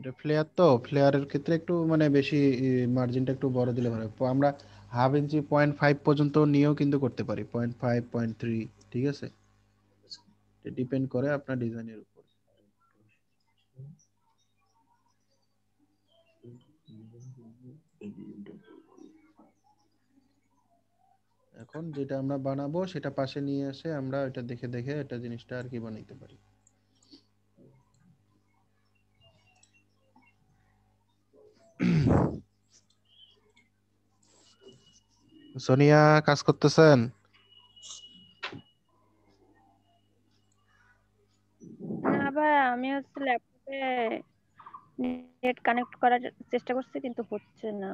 এটা ফ্লেয়ার, তো ফ্লেয়ারের ক্ষেত্রে একটু মানে বেশি মার্জিনটা একটু বড় দিলে ভালো হয়। আমরা 1/2 ইঞ্চি 0.5 পর্যন্ত নিয়েও কিন্তু করতে পারি, 0.5 0.3। ঠিক আছে, ডিপেন্ড করে আপনার ডিজাইনের উপর। এখন যেটা আমরা বানাবো সেটা পাশে নিয়ে এসে আমরা এটা দেখে দেখে এটা জিনিসটা আর কি বানাইতে পারি। সোনিয়া, কাজ করতেছেন? না ভাই, আমি হচ্ছে ল্যাপটপে নেট কানেক্ট করার চেষ্টা করছি কিন্তু হচ্ছে না।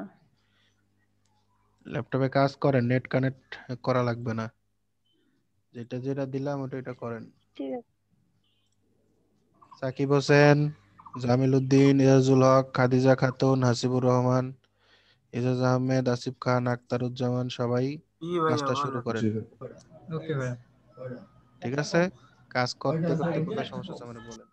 ল্যাপটপে কাজ করেন, নেট কানেক্ট করা লাগবে না, যেটা যেটা দিলাম ওটা এটা করেন। ঠিক আছে। সাকিব হোসেন, জামিল উদ্দিন, এজাজুল হক, খাদিজা খাতুন, হাসিবুর রহমান, এজাজ আহমেদ, আসিফ খান, আখতারুজ্জামান, সবাই জি ভাইয়া কাজটা শুরু ভালো। করেন। জি। ওকে ভাইয়া। ঠিক আছে, কাজ করতে করতে কোথায় সমস্যা হচ্ছে আমাকে বলেন।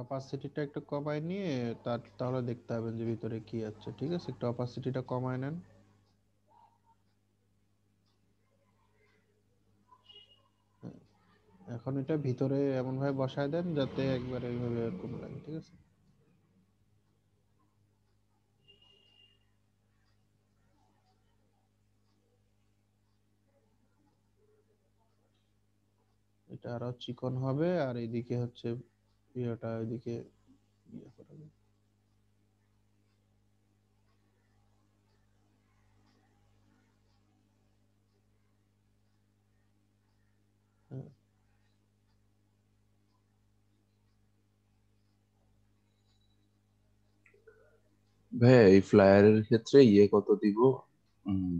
অপাসিটিটা একটু কমায় নিয়ে তাহলে দেখতে হবে যে ভিতরে কি আছে। ঠিক আছে, একটু অপাসিটিটা কমায় নেন। হ্যাঁ, এখন এটা ভিতরে এমন ভাবে বসায় দেন যাতে একবারে এইভাবে এরকম লাগে। ঠিক আছে, এটা আরো চিকন হবে আর এইদিকে হচ্ছে ইয়েটা ওইদিকে ইয়ে করা যাবে। হ্যাঁ, ভাইয়া এই ফ্লায়ারের ক্ষেত্রে ইয়ে কত দিব,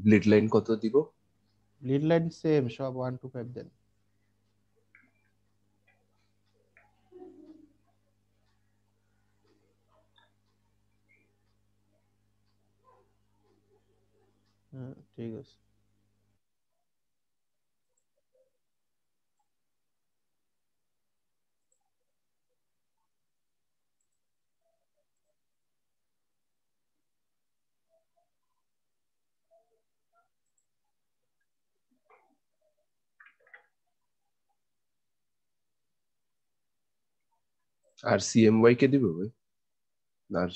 গ্লিড লাইন কত দিব? লিড লাইন সেম, সব 1 to 5 দেন। হ্যাঁ, ঠিক আছে। আর সিএমওয়াই কে দিব ভাই? আর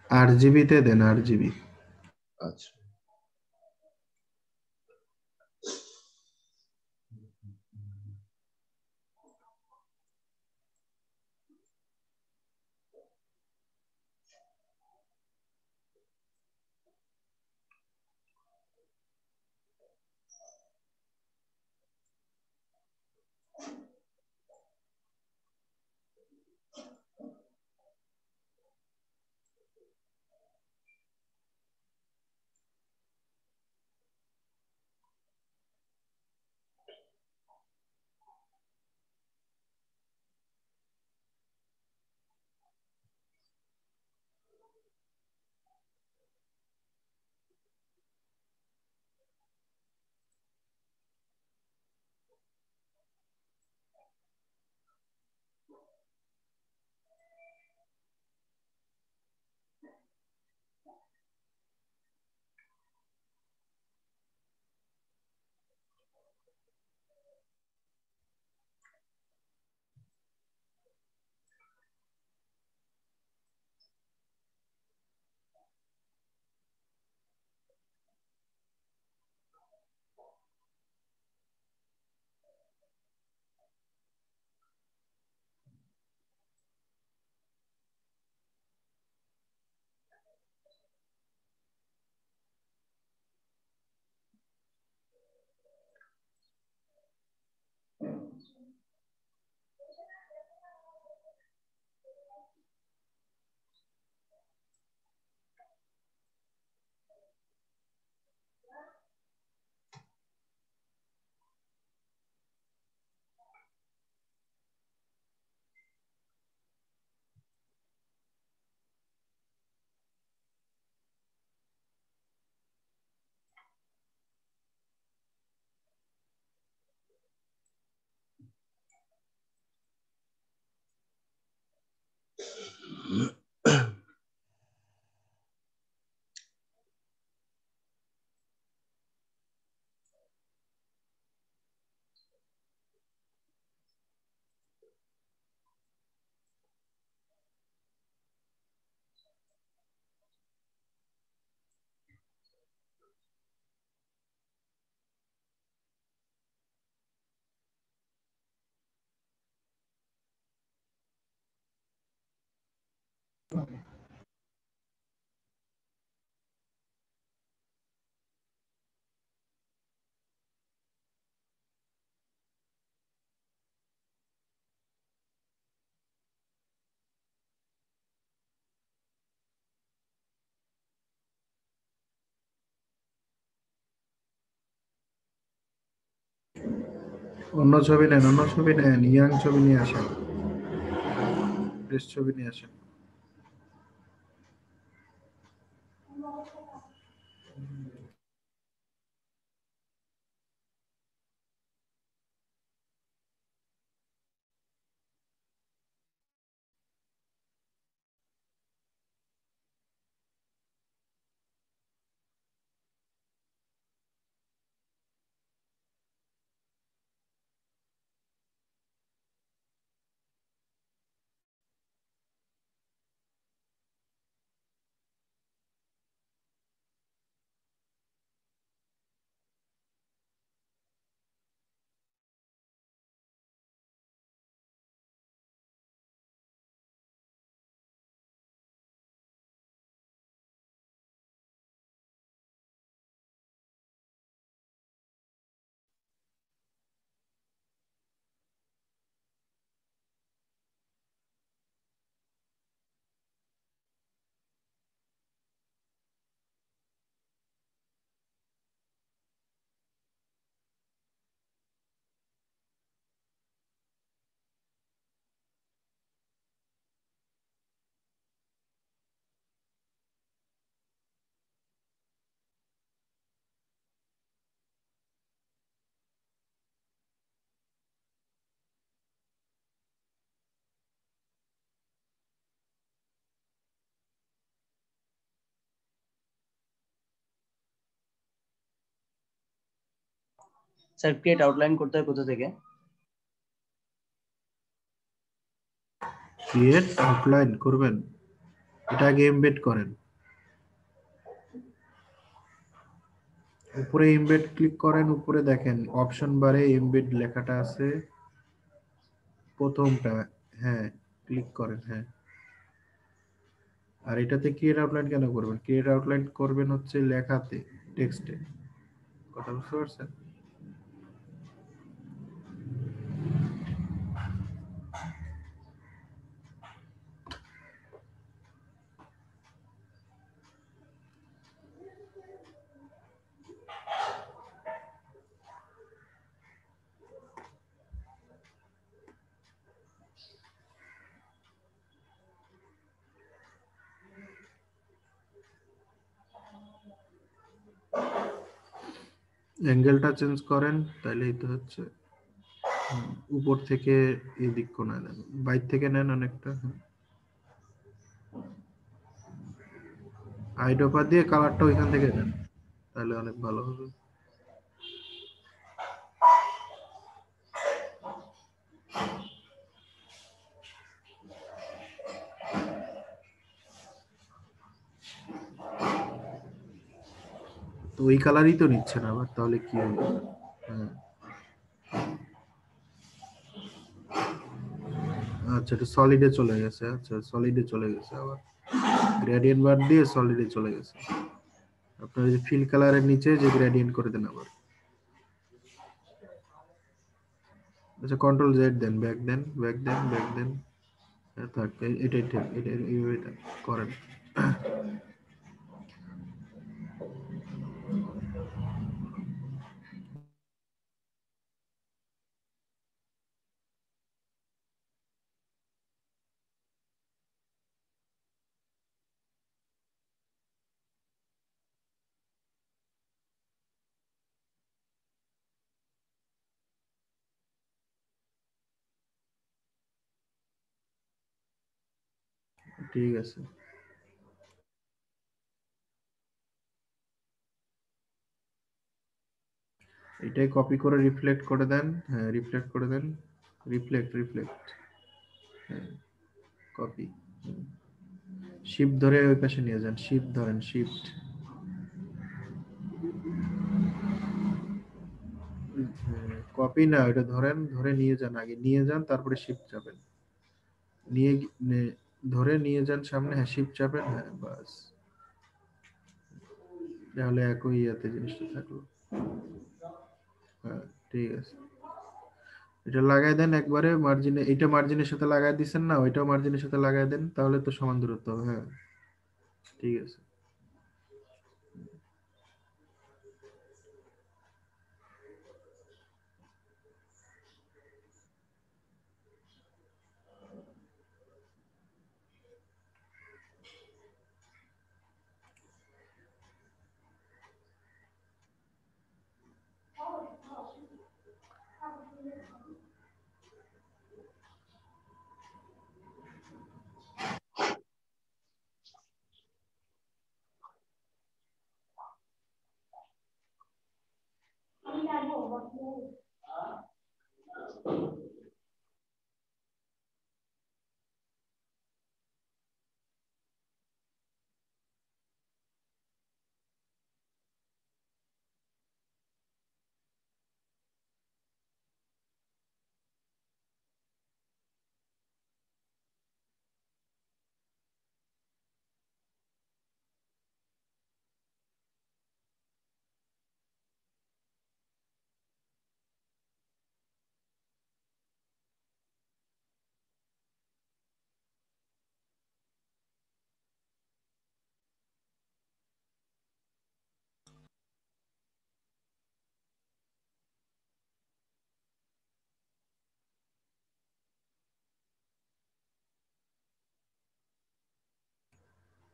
RGB তে দেন, RGB। আচ্ছা, অন্য ছবি নেন, অন্য ছবি নেন, ইয়াং ছবি নিয়ে আসেন, ফ্রেশ ছবি নিয়ে আসেন। স্যার ক্রিয়েট আউটলাইন করতে হয় কোথা থেকে? ক্রিয়েট আউটলাইন করবেন, এটা আগে এমবেড করেন। উপরে এমবেড ক্লিক করেন, উপরে দেখেন অপশন বারে এমবেড লেখাটা আছে প্রথমটা, হ্যাঁ ক্লিক করেন। হ্যাঁ, আর এটাতে ক্রিয়েট আউটলাইন কেন করবেন? ক্রিয়েট আউটলাইন করবেন হচ্ছে লেখাতে, টেক্সটে। কথা বুঝতে পারছেন? অ্যাঙ্গেলটা চেঞ্জ করেন, তাইলেই তো হচ্ছে। উপর থেকে এদিক কোনায় নেন, বাইর থেকে নেন অনেকটা। আইডোপা দিয়ে কালারটা ওইখান থেকে নেন, তাহলে অনেক ভালো হবে। তো ওই কালারই তো নিচ্ছেন আবার, তাহলে কি হলো? হ্যাঁ, আচ্ছা এটা সলিডে চলে গেছে। আচ্ছা সলিডে চলে গেছে আবার, গ্রেডিয়েন্ট বার দিয়ে সলিডে চলে গেছে। আপনার এই যে ফিল কালারের নিচে যে গ্রেডিয়েন্ট করে দেন আবার। আচ্ছা কন্ট্রোল জেড দেন, back then, back then, back then. হ্যাঁ, থাক, এটাই ঠিক, এটা এইভাবে করেন। ঠিক আছে, এটাই কপি করে রিফ্লেক্ট করে দেন। হ্যাঁ রিফ্লেক্ট করে দেন, রিফ্লেক্ট রিফ্লেক্ট। হ্যাঁ, কপি। শিফট ধরে ওই পাশে নিয়ে যান, শিফট ধরেন, শিফট। কপি না, ওটা ধরেন, ধরে নিয়ে যান, আগে নিয়ে যান তারপরে শিফট চাপেন। নিয়ে ধরে নিয়ে যান সামনে, হ্যাঁ শিফট চাপেন, হ্যাঁ বাস। তাহলে একই ইয়াতে জিনিসটা থাকলো। হ্যাঁ ঠিক আছে, এটা লাগাই দেন একবারে মার্জিনে, এটা মার্জিনের সাথে লাগাই দিচ্ছেন না, ওইটাও মার্জিনের সাথে লাগাই দেন, তাহলে তো সমান দূরত্ব হবে। হ্যাঁ ঠিক আছে,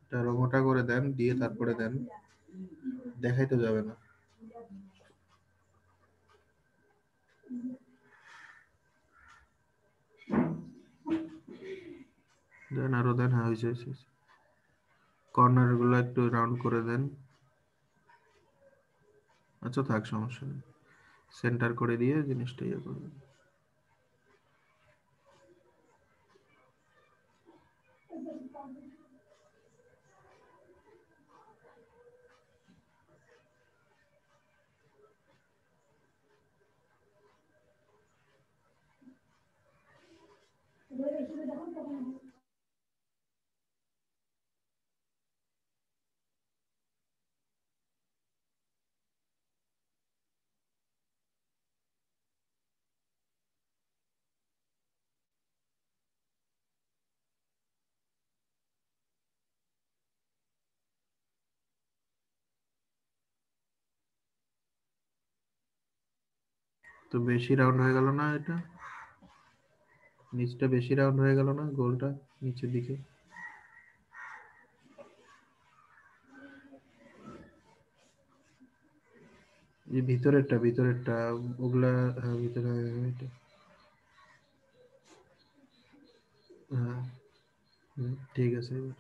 এটা আরো মোটা করে দেন, দিয়ে তারপরে দেন, দেখাই তো যাবে না। দেন আরো দেন, হ্যাঁ হয়েছে হয়েছে। কর্নার গুলো একটু রাউন্ড করে দেন। আচ্ছা থাক, সমস্যা নেই। সেন্টার করে দিয়ে জিনিসটা ইয়ে করবে। তো বেশি রাউন্ড হয়ে গেল না এটা? নিচটা বেশি রাউন্ড হয়ে গেল না, গোলটা নিচের দিকে? এই ভিতরেরটা ওগুলা, হ্যাঁ ভিতরে, হ্যাঁ, এটা, হ্যাঁ, ঠিক আছে এবার।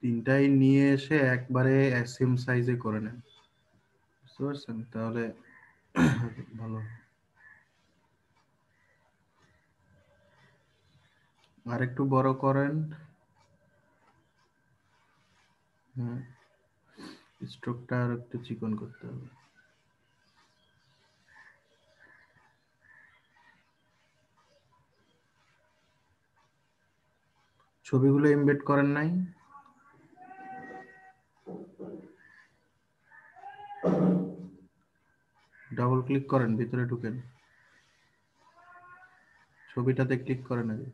তিনটাই নিয়ে এসে একবারে সেম সাইজে করে নেন, বুঝতে পারছেন? তাহলে ভালো। আর একটু বড় করেন। হ্যাঁ, স্ট্রোকটা আর একটু চিকন করতে হবে। ছবিগুলো এমবেড করেন নাই? ডাবল ক্লিক করেন, ভিতরে ঢুকেন, ছবিটাতে ক্লিক করেন আগে।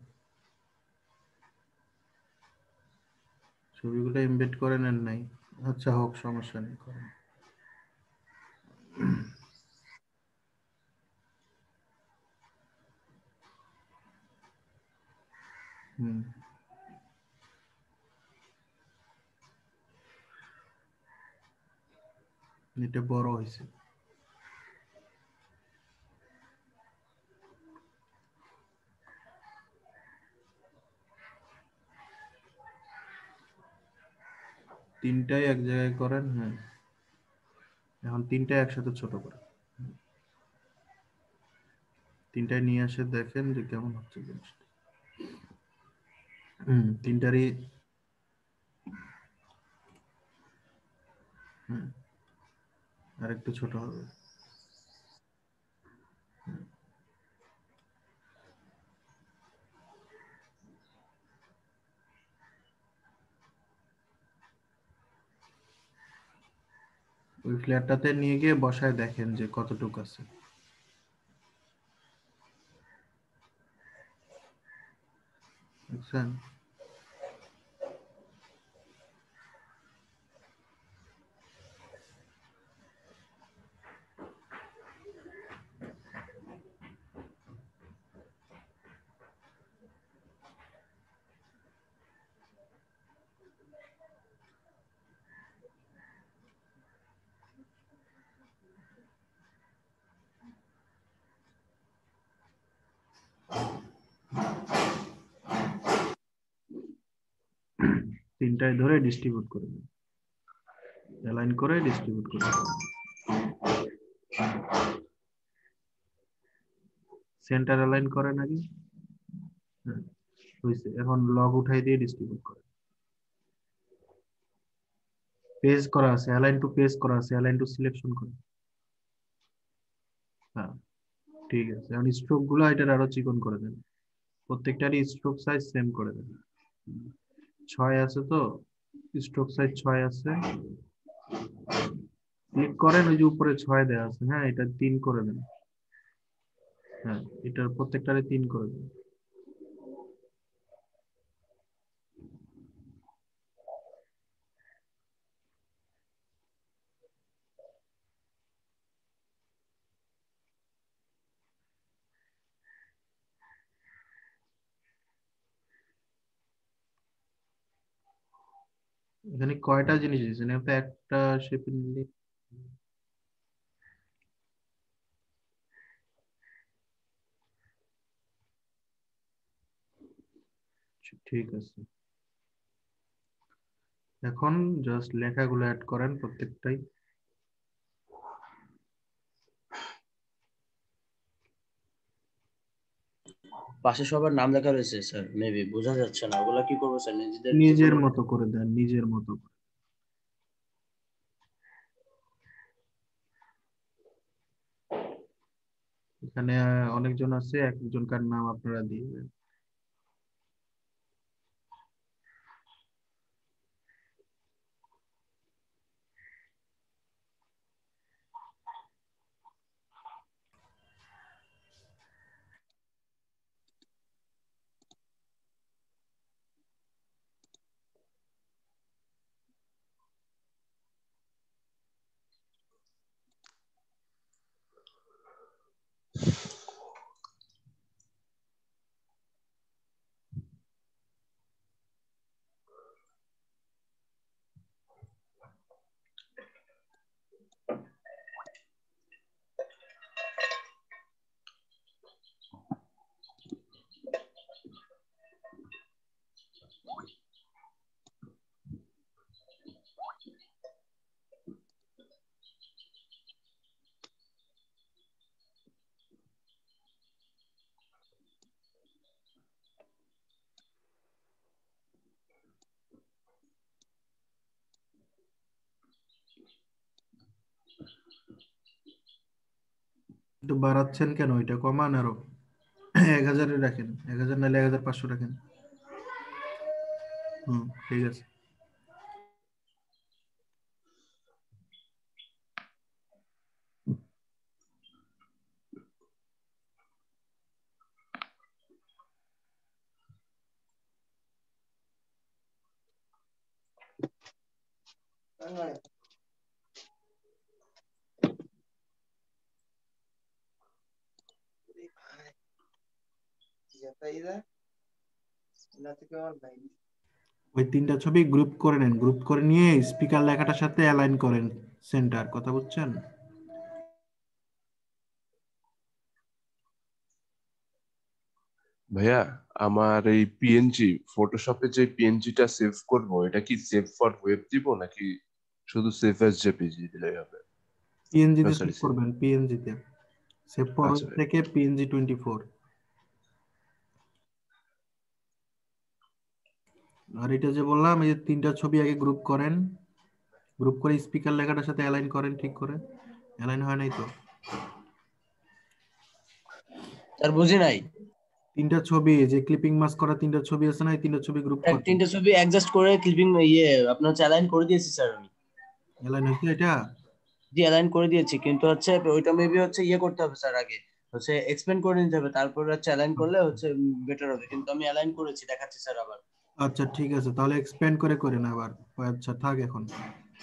ছবিগুলো এমবেড করে নেন নাই? আচ্ছা, হোক, সমস্যা নেই, করেন। হুম, এটা বড় হয়েছে। তিনটাই এক জায়গায় করেন। হ্যাঁ, এখন তিনটাই একসাথে ছোট করে তিনটায় নিয়ে এসে দেখেন যে কেমন হচ্ছে জিনিসটা। তিনটারই। হুম, আর একটু ছোট হবে। ওই ফ্ল্যাটটাতে নিয়ে গিয়ে বসায় দেখেন যে কতটুকু আছে। বুঝছেন? তিনটায় ধরে ডিস্ট্রিবিউট করে দেন, অ্যালাইন করে ডিস্ট্রিবিউট করে দেন। সেন্টার অ্যালাইন করেন আগে। হ্যাঁ, হয়েছে। এখন লগ উঠাই দিয়ে ডিস্ট্রিবিউট করেন। পেজ করা আছে, অ্যালাইন টু পেজ করা আছে, অ্যালাইন টু সিলেকশন করেন। হ্যাঁ, ঠিক আছে। এখন স্ট্রোক গুলো এটার আরো চিকন করে দেন, প্রত্যেকটারই স্ট্রোক সাইজ সেম করে দেন। 6 আছে তো, স্ট্রোক সাইজ 6 আছে। ক্লিক করেন, ওই যে উপরে 6 দেওয়া আছে। হ্যাঁ, এটা 3 করে দেন। হ্যাঁ, এটার প্রত্যেকটারে 3 করে দেন। এখানে কয়টা জিনিস দিয়েছেন? এখানে তো একটা শেপ নিলে। ঠিক আছে। এখন জাস্ট লেখাগুলো অ্যাড করেন প্রত্যেকটাই। পাশে সবার নাম লেখা রয়েছে স্যার, মেবি বোঝা যাচ্ছে না, ওগুলা কি করবো স্যার? নিজেদের যে নিজের কোনো মতো করে দেন, নিজের মতো করে। এখানে অনেকজন আছে, একজনকার নাম আপনারা দিয়ে দেন। একটু বাড়াচ্ছেন কেন? এটা কমান আরো 1000 রাখেন, 1000 নাহলে 1500 রাখেন। ঠিক আছে। ওই তিনটা ছবি গ্রুপ করে নেন, গ্রুপ করে নিয়ে স্পিকার লেখাটার সাথে অ্যালাইন করেন সেন্টার, কথা বুঝছেন? ভাইয়া আমার এই পিএনজি ফটোশপে যে পিএনজিটা সেভ করব, এটা কি সেভ ফর ওয়েব দিব নাকি শুধু সেভ অ্যাজ জেপিজি দিলেই হবে? পিএনজি না তে সেভ সরি, সেভ। করবেন, পিএনজি তে সেভ আচ্ছা ফরওয়ার্ড ভাই। থেকে পিএনজি 24। আর এটা যে বললাম, এই যে তিনটা ছবি আগে গ্রুপ করেন, গ্রুপ করে স্পিকার লেখাটার সাথে অ্যালাইন করেন, ঠিক করে অ্যালাইন হয় নাই তো? স্যার বুঝি নাই। তিনটা ছবি যে ক্লিপিং মাস্ক করা তিনটা ছবি আছে না, এই তিনটা ছবি গ্রুপ স্যার করেন। তিনটে ছবি অ্যাডজাস্ট করে ক্লিপিং আপনার হচ্ছে অ্যালাইন করে দিয়েছি স্যার আমি। অ্যালাইন হয়েছে এটা? জি অ্যালাইন করে দিয়েছি, কিন্তু হচ্ছে ওইটা মেবি হচ্ছে করতে হবে স্যার, আগে হচ্ছে এক্সপ্যান্ড করে নিতে হবে, তারপর হচ্ছে অ্যালাইন করলে হচ্ছে বেটার হবে, কিন্তু আমি অ্যালাইন করেছি, দেখাচ্ছি স্যার আবার। আচ্ছা ঠিক আছে, তাহলে এক্সপ্যান্ড করে করেন আবার। আচ্ছা থাক এখন,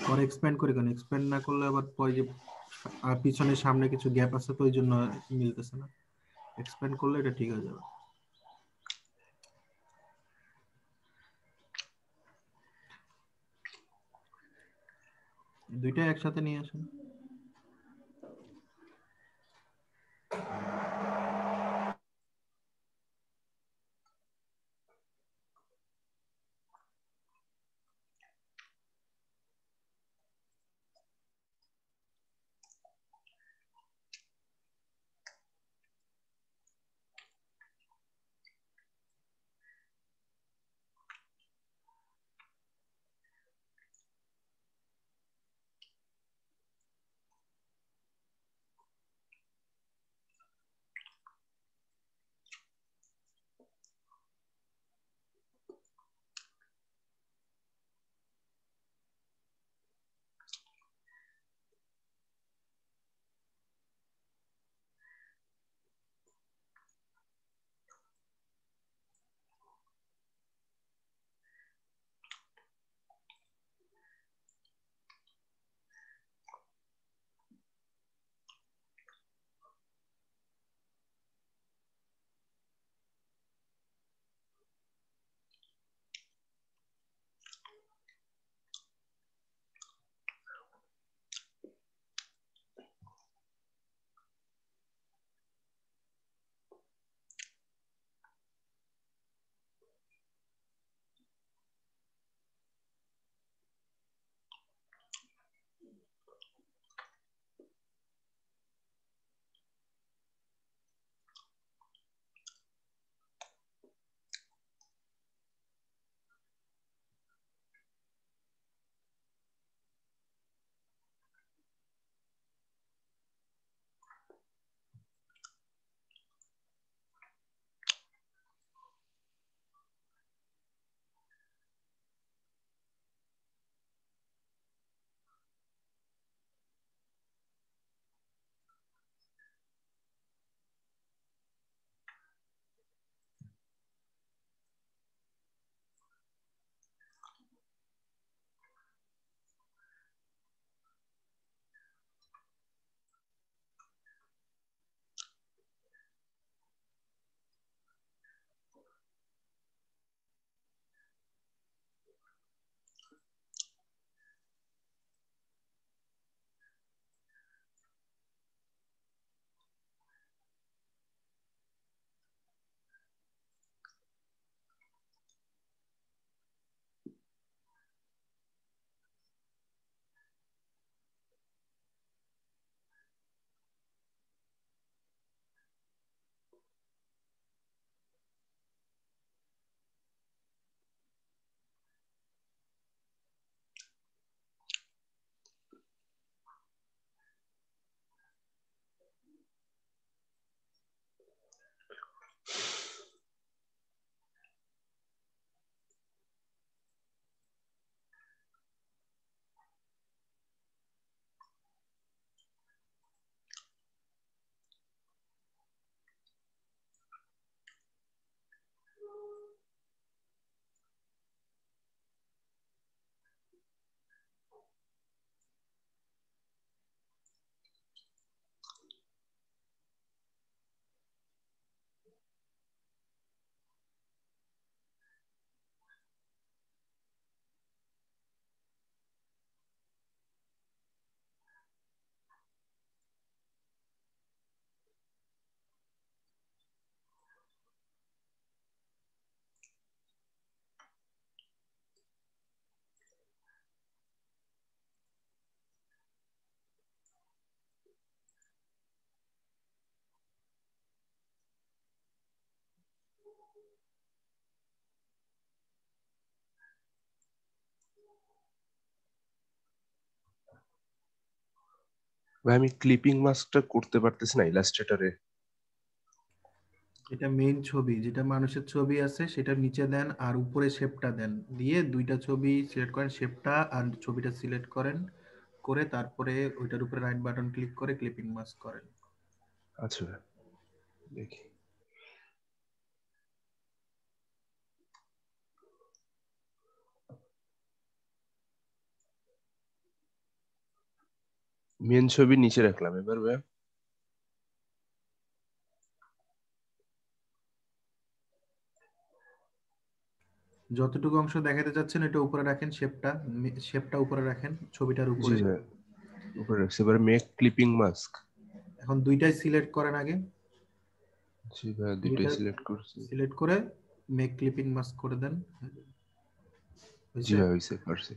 পরে এক্সপ্যান্ড করে করেন। এক্সপ্যান্ড না করলে আবার পরে যে আর পিছনে সামনে কিছু গ্যাপ আছে তো ওই জন্য মিলতেছে না। এক্সপ্যান্ড করলে এটা ঠিক হয়ে যাবে। দুইটা একসাথে নিয়ে আসেন। ভাই আমি ক্লিপিং মাস্কটা করতে পারতেছি না ইলাস্ট্রেটরে। এটা মেইন ছবি, যেটা মানুষের ছবি আছে সেটার নিচে দেন আর উপরে শেপটা দেন, দিয়ে দুইটা ছবি সিলেক্ট করেন, শেপটা আর ছবিটা সিলেক্ট করেন, করে তারপরে ওইটার উপরে রাইট বাটন ক্লিক করে ক্লিপিং মাস্ক করেন। আচ্ছা ভাই, দেখি। মেন ছবি নিচে রাখলাম, এবার ভাই যতটুকু অংশ দেখাতে চাচ্ছেন এটা উপরে রাখেন, শেপটা উপরে রাখেন ছবিটার জি উপরে। ভাই উপরে রাখছি, এবার মেক ক্লিপিং মাস্ক। এখন দুইটাই সিলেক্ট করেন আগে, জি ভাই দুইটাই দুইটা সিলেক্ট করছি। সিলেক্ট করে মেক ক্লিপিং মাস্ক করে দেন। জি হয়েছে? ভাই হয়েছে, পারছি।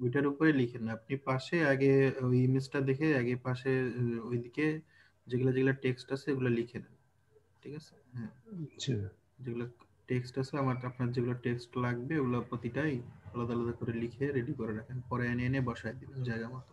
ওইটার উপরে লিখেন আপনি, পাশে আগে ওই ইমেজটা দেখে আগে পাশে ওইদিকে যেগুলা যেগুলা টেক্সট আছে এগুলো লিখে দেন। ঠিক আছে? হ্যাঁ, জি ভাই। যেগুলো টেক্সট আছে আপনার যেগুলো টেক্সট লাগবে ওগুলো প্রতিটাই আলাদা আলাদা করে লিখে রেডি করে রাখেন, পরে এনে এনে বসায় দিবেন জায়গা মতো।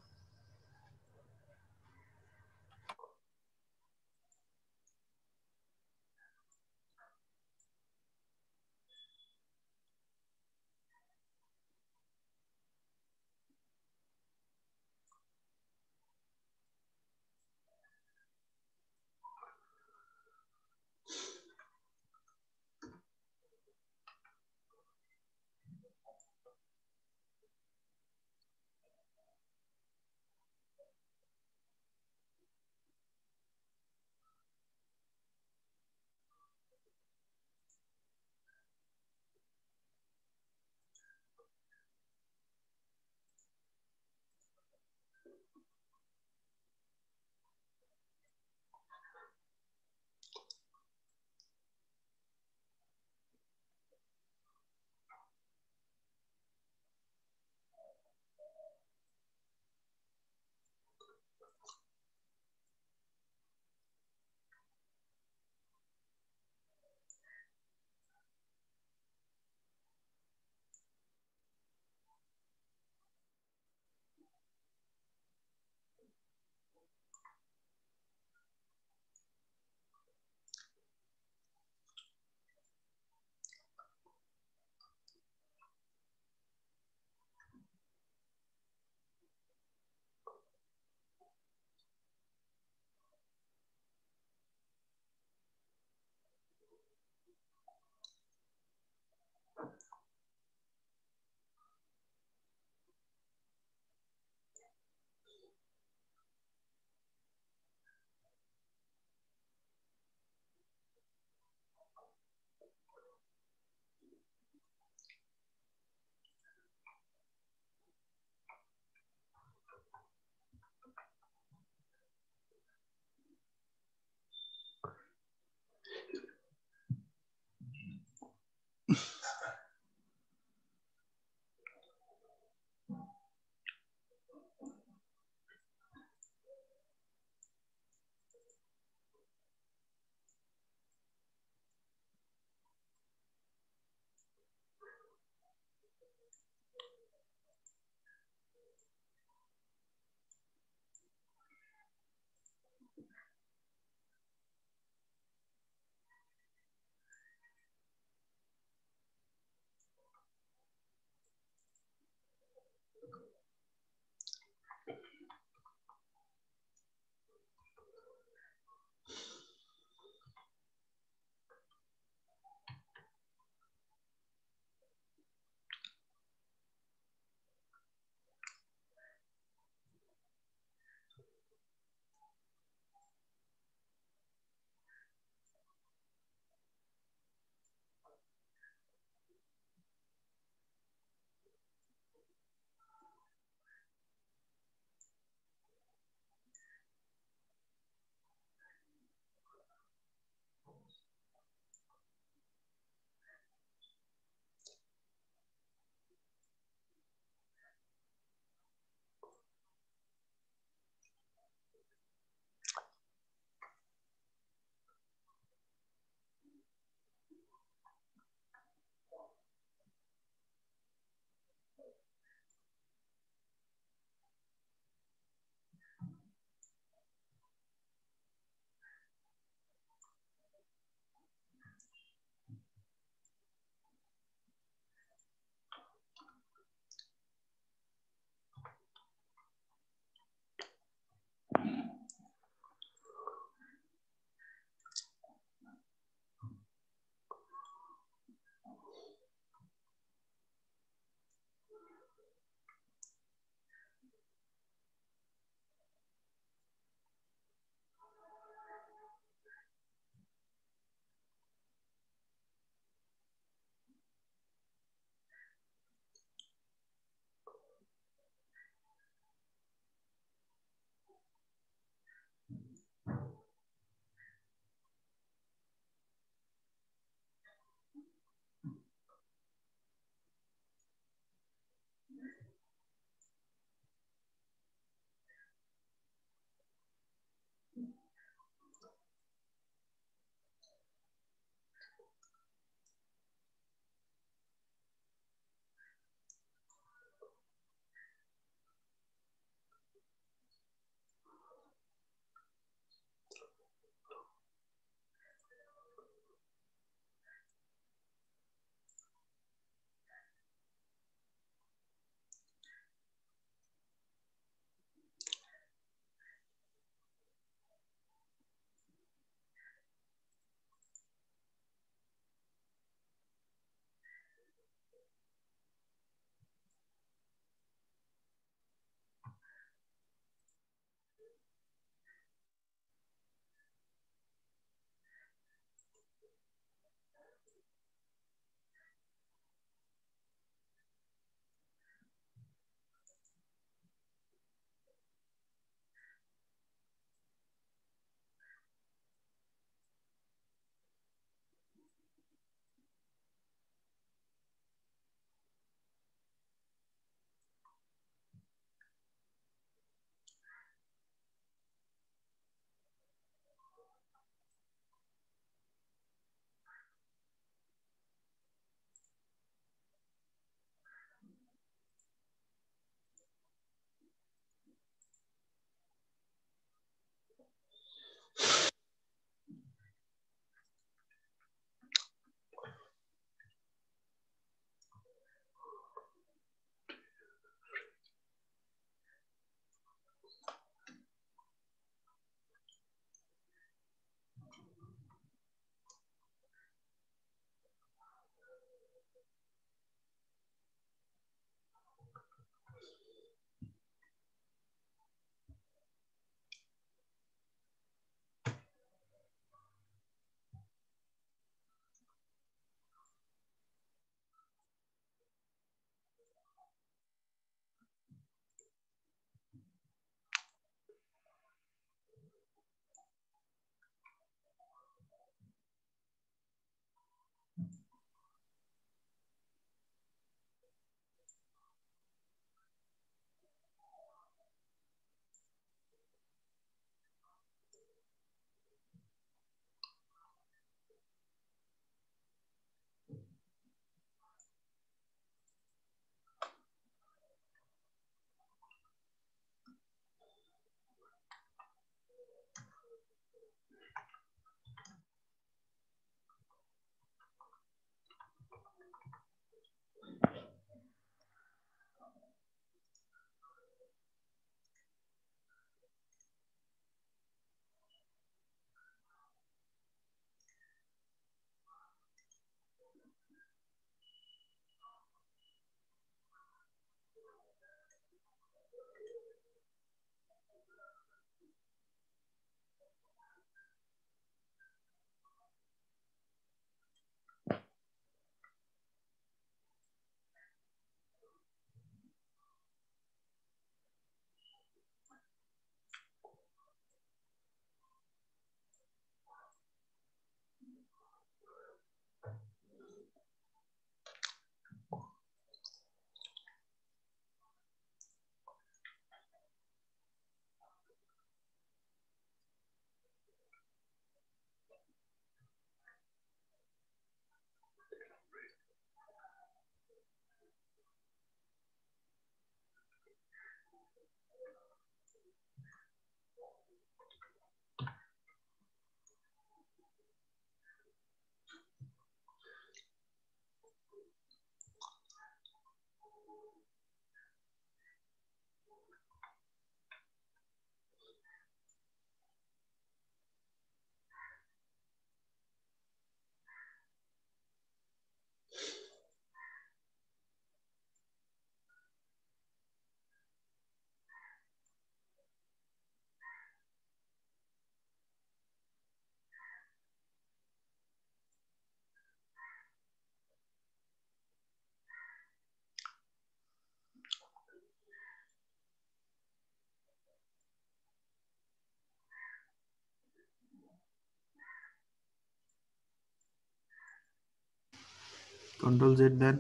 কন্ট্রোল জেড দেন।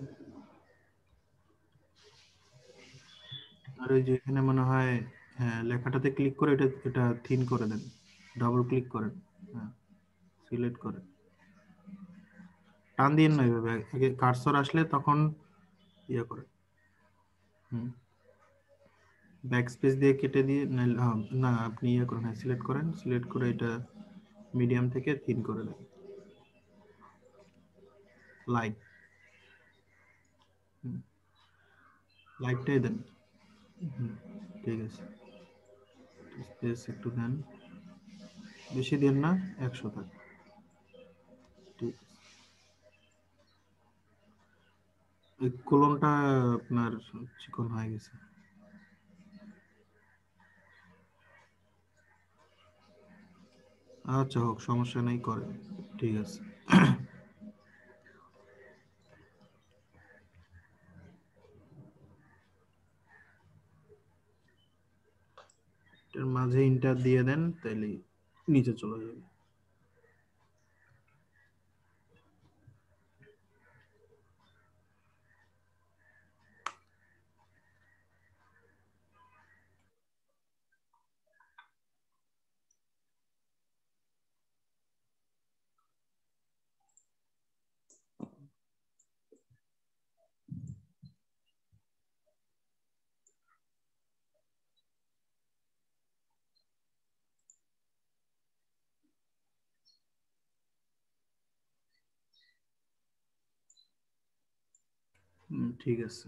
আর ওই যে এখানে মনে হয় হ্যাঁ লেখাটাতে ক্লিক করে এটা এটা থিন করে দেন, ডাবল ক্লিক করেন, হ্যাঁ সিলেক্ট করেন, টান দিন না এইভাবে, আগে কার্সর আসলে তখন ইয়ে করে, হুম ব্যাক স্পেস দিয়ে কেটে দিয়ে না আপনি ইয়ে করেন, হ্যাঁ সিলেক্ট করেন, সিলেক্ট করে এটা মিডিয়াম থেকে থিন করে দেন, লাইট লাইটটাই দেন, হুম ঠিক আছে, স্পেস একটু দেন, বেশি দেন না, 100 থাক, ঠিক আছে। এই কোলনটা আপনার চিকন হয়ে গেছে। আচ্ছা হোক, সমস্যা নেই, করে, ঠিক আছে। এটার মাঝে ইন্টার দিয়ে দেন, তাইলে নিচে চলে যাবে। ঠিক আছে।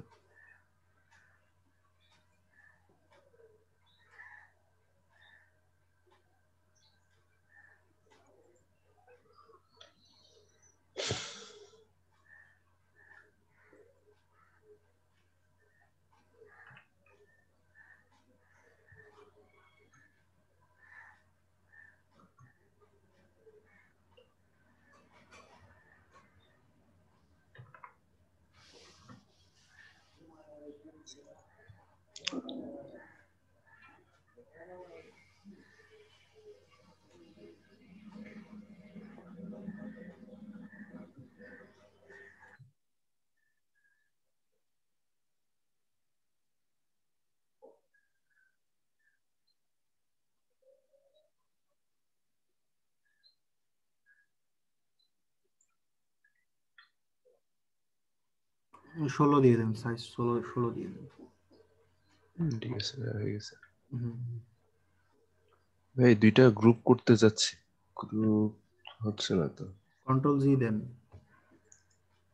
ষোলো দিয়ে দেন, সাইজ 16 দিয়ে দেন। ঠিক আছে, হয়ে গেছে। হুম। ভাই দুইটা গ্রুপ করতে যাচ্ছি, গ্রুপ হচ্ছে না তো। কন্ট্রোল জি দেন।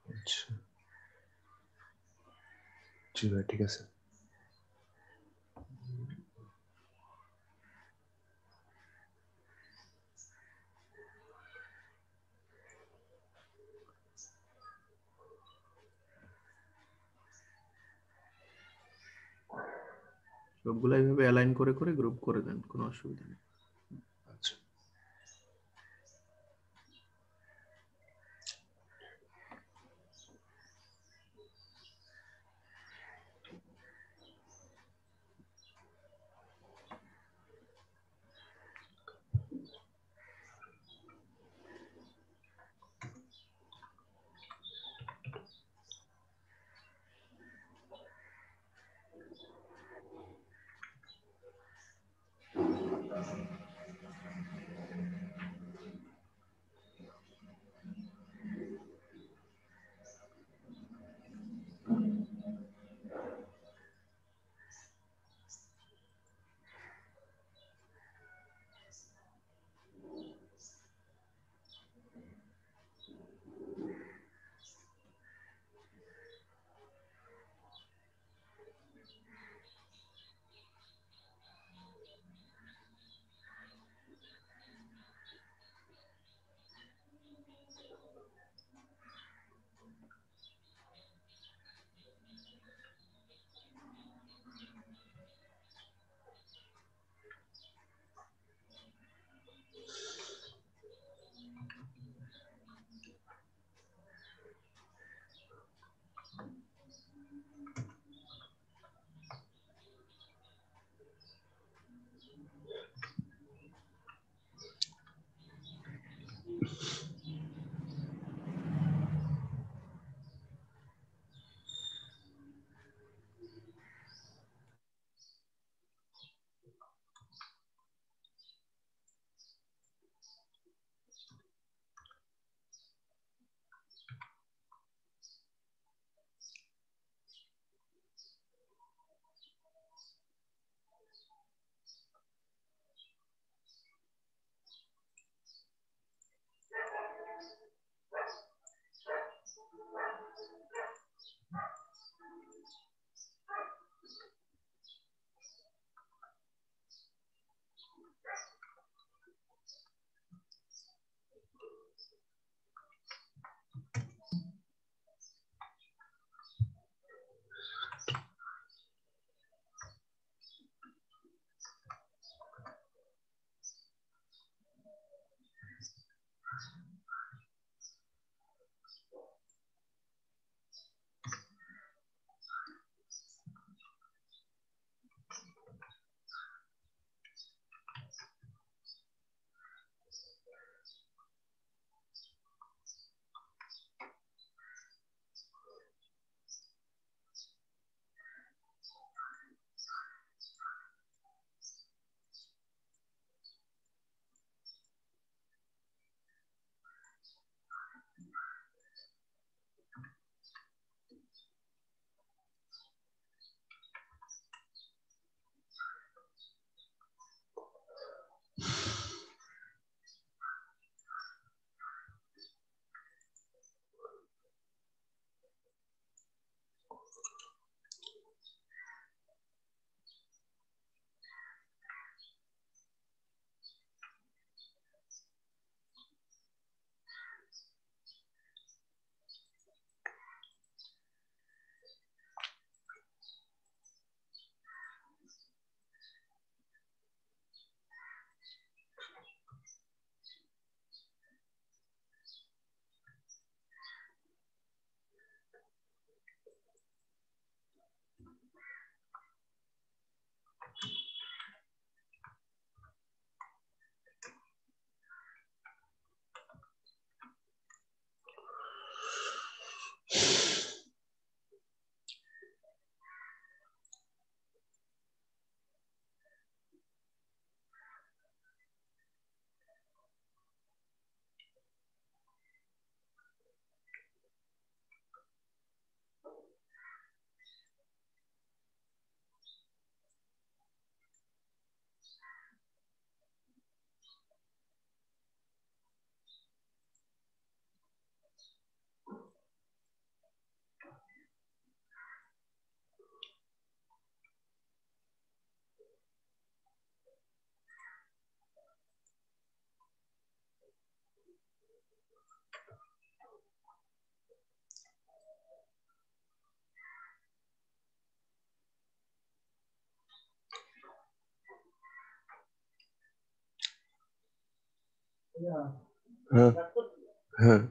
আচ্ছা জি ভাই, ঠিক আছে। সবগুলো এইভাবে অ্যালাইন করে করে গ্রুপ করে দেন, কোনো অসুবিধা নেই। আচ্ছা হ্যাঁ হ্যাঁ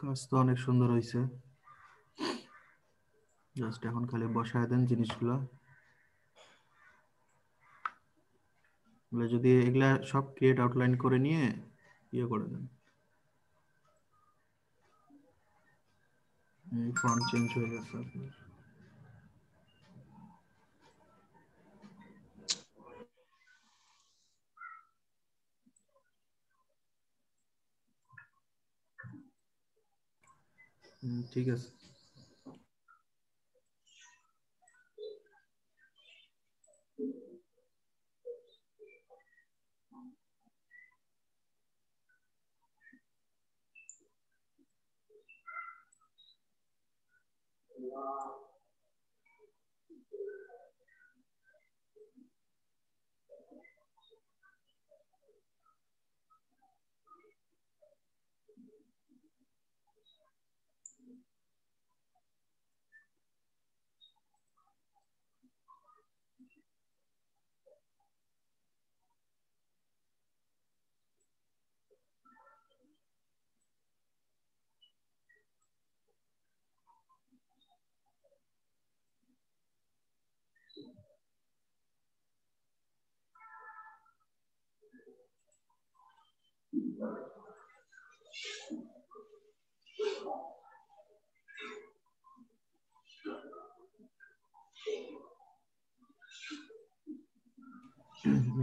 কাজ তো অনেক সুন্দর হয়েছে, জাস্ট এখন খালি বসায় দেন জিনিসগুলো। যদি এগুলা সব ক্রিয়েট আউটলাইন করে নিয়ে ইয়ে করে দেন, ফন্ট চেঞ্জ হয়ে গেছে আপনার। ঠিক আছে।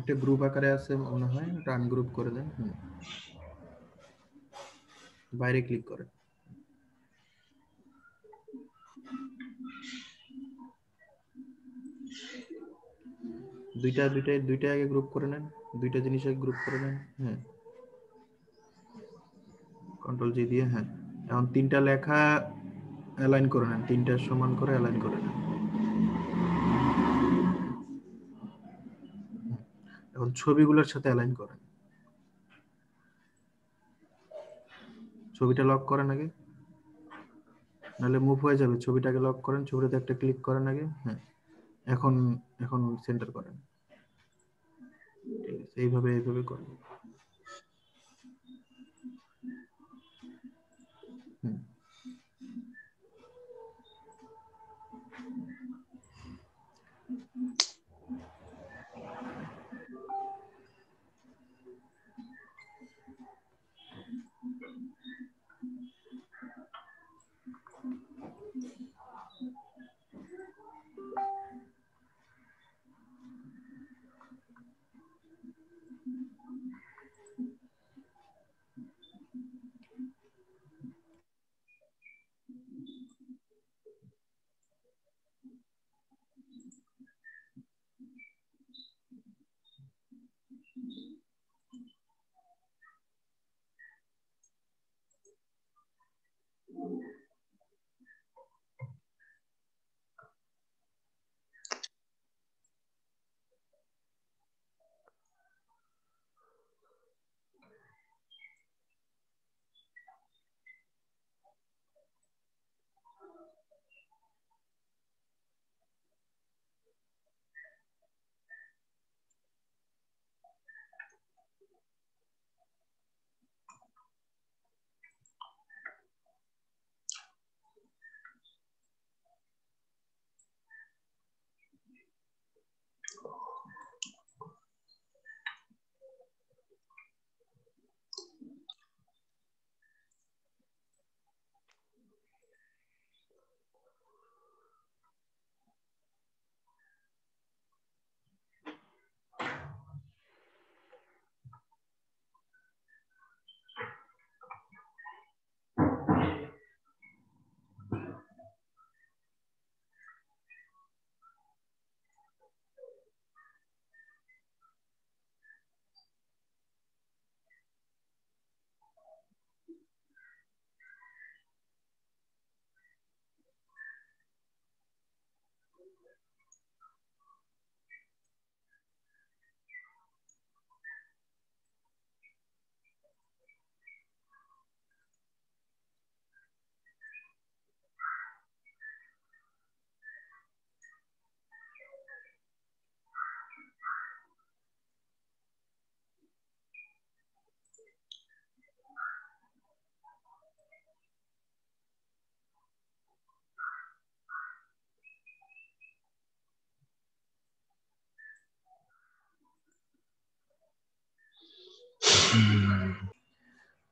একটা গ্রুপ আকারে আছে মনে হয়, এটা আনগ্রুপ করে দেন। বাইরে ক্লিক করেন। দুইটা আগে গ্রুপ করে নেন, দুইটা জিনিস আগে গ্রুপ করে নেন। হ্যাঁ, কন্ট্রোল জি দিয়ে। হ্যাঁ, এখন তিনটা লেখা অ্যালাইন করে নেন, তিনটা সমান করে অ্যালাইন করে নেন। এখন ছবিগুলোর সাথে অ্যালাইন করেন। ছবিটা লক করেন আগে, নাহলে মুভ হয়ে যাবে। ছবিটাকে লক করেন, ছবিটাতে একটা ক্লিক করেন আগে। হ্যাঁ, এখন এখন সেন্টার করেন। ঠিক আছে, এইভাবে করেন। হুম।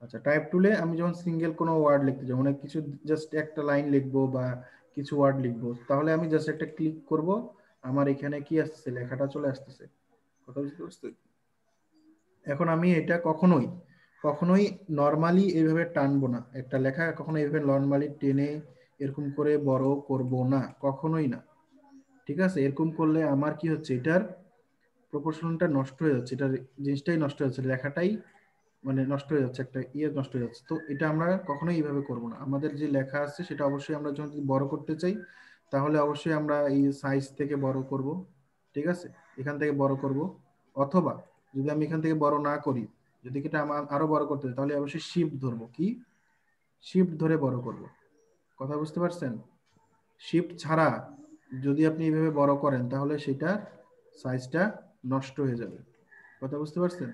আচ্ছা, টাইপ টুলে আমি যখন সিঙ্গেল কোনো ওয়ার্ড লিখতে যাবো, মানে কিছু জাস্ট একটা লাইন লিখবো বা কিছু ওয়ার্ড লিখবো, তাহলে আমি জাস্ট একটা ক্লিক করব, আমার এখানে কি আসছে, লেখাটা চলে আসতেছে। কথা বুঝতে পারছো? এখন আমি এটা কখনোই কখনোই নর্মালি এইভাবে টানবো না, একটা লেখা কখনো এইভাবে নর্মালি টেনে এরকম করে বড় করব না, কখনোই না। ঠিক আছে, এরকম করলে আমার কি হচ্ছে, এটার প্রপোর্শনটা নষ্ট হয়ে যাচ্ছে, এটার জিনিসটাই নষ্ট হয়ে যাচ্ছে, লেখাটাই মানে নষ্ট হয়ে যাচ্ছে, একটা নষ্ট হয়ে যাচ্ছে। তো এটা আমরা কখনোই এইভাবে করব না। আমাদের যে লেখা আছে সেটা অবশ্যই আমরা যখন যদি বড় করতে চাই তাহলে অবশ্যই আমরা এই সাইজ থেকে বড় করব। ঠিক আছে, এখান থেকে বড় করব, অথবা যদি আমি এখান থেকে বড় না করি, যদি এটা আমার আরো বড় করতে চাই তাহলে অবশ্যই শিফট ধরবো, কি শিফট ধরে বড় করব। কথা বুঝতে পারছেন? শিফট ছাড়া যদি আপনি এইভাবে বড় করেন তাহলে সেটা সাইজটা নষ্ট হয়ে যাবে। কথা বুঝতে পারছেন?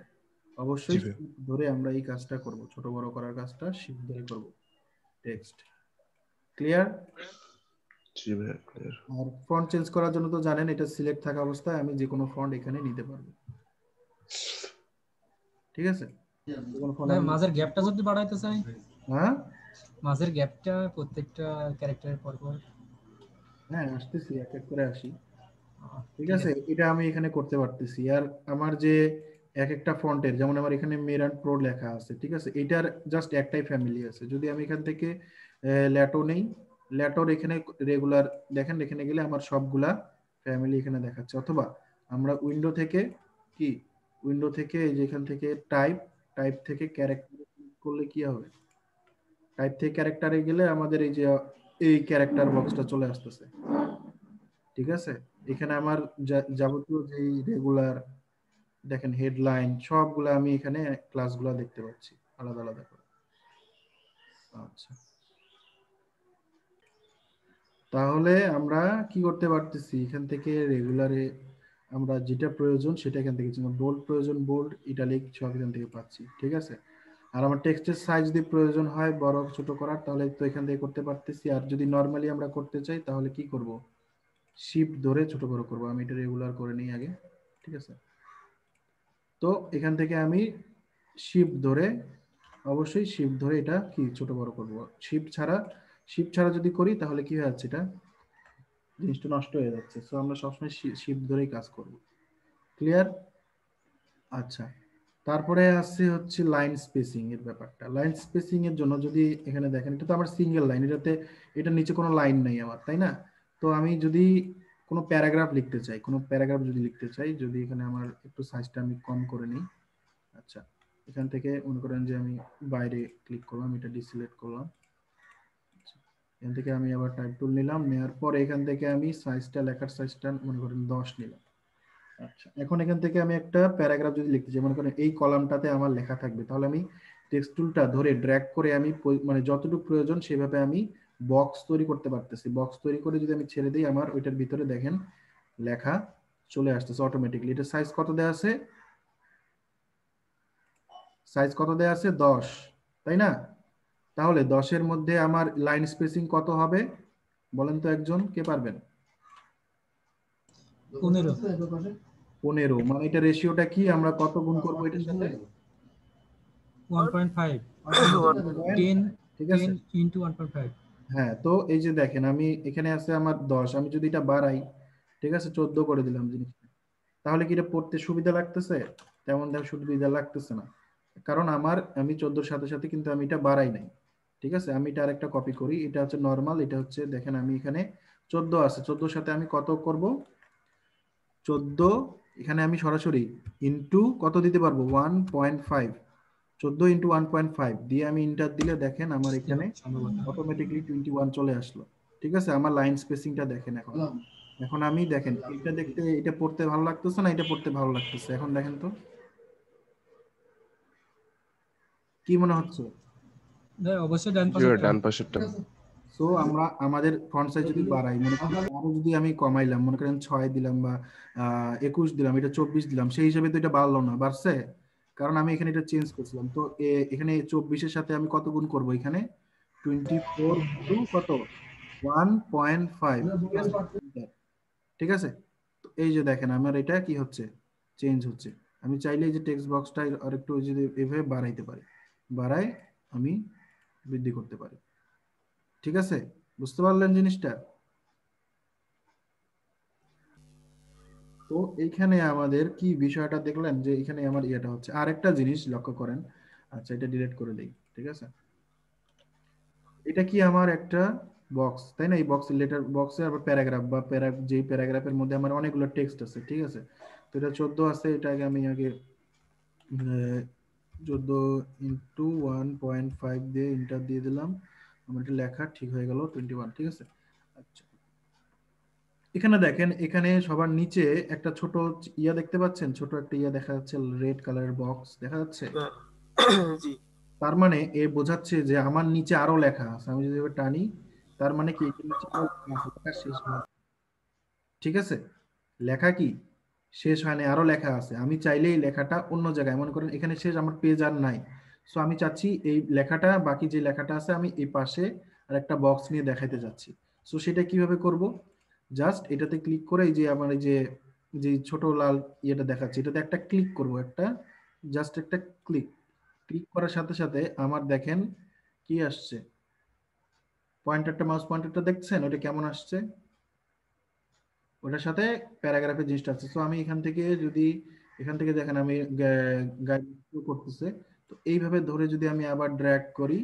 অবশ্যই জি ভাই। shift ধরে আমরা এই কাজটা করব, ছোট বড় করার কাজটা শিফট ধরে করব। Text clear? জি ভাই, clear। আর ফন্ট চেঞ্জ করার জন্য তো জানেন এটা সিলেক্ট থাকা অবস্থায় আমি যে কোনো ফন্ট এখানে নিতে পারবো। ঠিক আছে, যে কোনো ফন্ট ভাই আমি মাঝের গ্যাপটা যদি বাড়াইতে চাই, হ্যাঁ মাঝের গ্যাপটা প্রত্যেকটা ক্যারেক্টারের পর পর হ্যাঁ আসতেছি, এক এক করে আসি। ঠিক ঠিক আছে, আছে। এটা আমি এখানে করতে পারতেছি। আর আমার যে এক একটা ফন্টের, যেমন আমার এখানে মেরান প্রো লেখা আছে, ঠিক আছে, এটার জাস্ট একটাই ফ্যামিলি আছে। যদি আমি এখান থেকে ল্যাটো নেই, ল্যাটোর এখানে রেগুলার দেখেন, এখানে গেলে আমার সবগুলা ফ্যামিলি এখানে দেখাচ্ছে। অথবা আমরা উইন্ডো থেকে কি, উইন্ডো থেকে এই যে এখান থেকে টাইপ, টাইপ থেকে ক্যারেক্টার করলে কি হবে, টাইপ থেকে ক্যারেক্টারে গেলে আমাদের এই যে এই ক্যারেক্টার বক্সটা চলে আসতেছে। ঠিক আছে, এখানে আমার যাবতীয় যে রেগুলার দেখেন হেডলাইন সবগুলো আমি এখানে ক্লাসগুলো দেখতে পাচ্ছি আলাদা আলাদা করে। আচ্ছা, তাহলে আমরা কি করতে পারতেছি, এখান থেকে রেগুলারে আমরা যেটা প্রয়োজন সেটা এখান থেকে, যেমন বোল্ড প্রয়োজন বোল্ড, ইটালিক সব এখান থেকে পাচ্ছি। ঠিক আছে, আর আমার টেক্সটের সাইজ যদি প্রয়োজন হয় বড় ছোট করার তাহলে তো এখান থেকে করতে পারতেছি। আর যদি নর্মালি আমরা করতে চাই তাহলে কি করব, শিফট ধরে ছোট বড় করব। আমি এটা রেগুলার করে নিই আগে। ঠিক আছে, তো এখান থেকে আমি শিফট ধরে, অবশ্যই শিফট ধরে এটা কি ছোট বড় করব। শিফট ছাড়া যদি করি তাহলে কি হয়ে যাচ্ছে, এটা জিনিসটা নষ্ট হয়ে যাচ্ছে। সো আমরা সবসময় শিফট ধরেই কাজ করব। ক্লিয়ার? আচ্ছা, তারপরে আসছে হচ্ছে লাইন স্পেসিং এর ব্যাপারটা। লাইন স্পেসিং এর জন্য যদি এখানে দেখেন, এটা তো আমার সিঙ্গেল লাইন, এটাতে এটার নিচে কোনো লাইন নাই আমার, তাই না? তো আমি যদি কোনো প্যারাগ্রাফ লিখতে চাই, কোনো প্যারাগ্রাফ যদি লিখতে চাই, যদি এখানে আমার একটু সাইজটা আমি কম করে নিই। আচ্ছা, এখান থেকে মনে করেন যে আমি বাইরে ক্লিক করলাম, এটা ডিসিলেক্ট করলাম। আচ্ছা, এখান থেকে আমি আবার টাইপ টুল নিলাম, নেওয়ার পর এখান থেকে আমি সাইজটা, লেখার সাইজটা মনে করেন 10 নিলাম। আচ্ছা, এখন এখান থেকে আমি একটা প্যারাগ্রাফ যদি লিখতে চাই, মনে করেন এই কলামটাতে আমার লেখা থাকবে, তাহলে আমি টেক্সট টুলটা ধরে ড্র্যাগ করে আমি মানে যতটুকু প্রয়োজন সেভাবে আমি বক্স তৈরি করতে পারতেছি। বক্স তৈরি করে যদি আমি ছেড়ে দিই, আমার ওইটার ভিতরে দেখেন লেখা চলে আসতেছে অটোমেটিকলি। এটা সাইজ কত দেওয়া আছে, সাইজ কত দেওয়া আছে 10, তাই না? তাহলে 10-এর মধ্যে আমার লাইন স্পেসিং কত হবে বলেন তো, একজন কে পারবেন? 15 15। মানে এটা রেশিওটা কি, আমরা কত গুণ করবো এটার সাথে? 1.5 10, 10 ঠিক আছে। 10 into 1.5। হ্যাঁ, তো এই যে দেখেন আমি এখানে আছে আমার 10, আমি যদি এটা বাড়াই, ঠিক আছে 14 করে দিলাম জিনিসটা, তাহলে কি এটা পড়তে সুবিধা লাগতেছে? তেমন দেখো সুবিধা লাগতেছে না, কারণ আমি 14-র সাথে সাথে কিন্তু আমি এটা বাড়াই নাই। ঠিক আছে, আমি এটা আরেকটা কপি করি, এটা হচ্ছে নরমাল, এটা হচ্ছে দেখেন আমি এখানে 14 আছে, 14-র সাথে আমি কত করব, 14 এখানে আমি সরাসরি ইনটু কত দিতে পারবো, 1.5, 14 ইনটু 1.5 দিয়ে আমি ইন্টার দিলে দেখেন আমার এখানে অটোমেটিকলি 21 চলে আসলো। ঠিক আছে, আমার লাইন স্পেসিংটা দেখেন। এখন আমি দেখেন এটা দেখতে, এটা পড়তে ভালো লাগতেছে না, এটা পড়তে ভালো লাগতেছে? এখন দেখেন তো কি মনে হচ্ছে? অবশ্যই ডান জি ভাই, পাশেরটা। ডান পাশেরটা। সো আমরা আমাদের ফন্ট সাইজ যদি বাড়াই, মনে করেন আরো যদি আমি কমাইলাম, মনে করেন 6 দিলাম বা 21 দিলাম, এটা 24 দিলাম, সেই হিসাবে তো এটা বাড়লো না, বাড়ছে কারণ আমি এখানে এটা চেঞ্জ করছিলাম। তো এখানে 24-এর সাথে আমি কত গুণ করব, এখানে 24 টু কত 1.5। ঠিক আছে, তো এই যে দেখেন আমার এটা কি হচ্ছে, চেঞ্জ হচ্ছে। আমি চাইলে এই যে টেক্সট বক্সটা আর একটু যদি এভাবে বাড়াইতে পারি, বাড়াই আমি বৃদ্ধি করতে পারি। ঠিক আছে, বুঝতে পারলেন জিনিসটা? তো এইখানে আমাদের কি বিষয়টা দেখলেন যে এখানে আমার ইয়েটা হচ্ছে। আরেকটা জিনিস লক্ষ্য করেন, আচ্ছা এটা ডিলিট করে দেই, ঠিক আছে। এটা কি আমার একটা বক্স, তাই না? এই বক্স লেটার বক্সে আবার প্যারাগ্রাফ বা যেই প্যারাগ্রাফের মধ্যে আমার অনেকগুলো টেক্সট আছে, ঠিক আছে। তো এটা 14 আছে, এটা আমি আগে 14 ইন্টু 1.5 দিয়ে ইন্টার দিয়ে দিলাম, আমার এটা লেখা ঠিক হয়ে গেল 21, ঠিক আছে। আচ্ছা এখানে দেখেন, এখানে সবার নিচে একটা ছোট ইয়া দেখতে পাচ্ছেন, ছোট একটা ইয়া দেখা যাচ্ছে, রেড কালারের বক্স দেখা যাচ্ছে। জি তার মানে এ বোঝাচ্ছে যে আমার নিচে আরো লেখা আছে, আমি যদি এবার টানি তার মানে কি এখানে নিচে আরো লেখা আছে, লেখা শেষ হয়, ঠিক আছে। লেখা কি শেষ হয়নি, আরো লেখা আছে। আমি চাইলে এই লেখাটা অন্য জায়গায়, মনে করেন এখানে শেষ, আমার পেজ আর নাই, সো আমি চাচ্ছি এই লেখাটা, বাকি যে লেখাটা আছে আমি এই পাশে আর একটা বক্স নিয়ে দেখাইতে যাচ্ছি। সো সেটা কিভাবে করব, জাস্ট এটাতে ক্লিক করে এই যে আমার এই যে যে ছোট লাল ইয়েটা দেখাচ্ছে, এটাতে একটা ক্লিক করব, একটা জাস্ট একটা ক্লিক, ক্লিক করার সাথে সাথে আমার দেখেন কি আসছে, পয়েন্টারটা, মাউস পয়েন্টারটা দেখছেন ওটা কেমন আসছে, ওটার সাথে প্যারাগ্রাফের জিনিসটা আছে। সো আমি এখান থেকে যদি, এখান থেকে দেখেন আমি গাইড করতেছে, তো এইভাবে ধরে যদি আমি আবার ড্র্যাগ করি,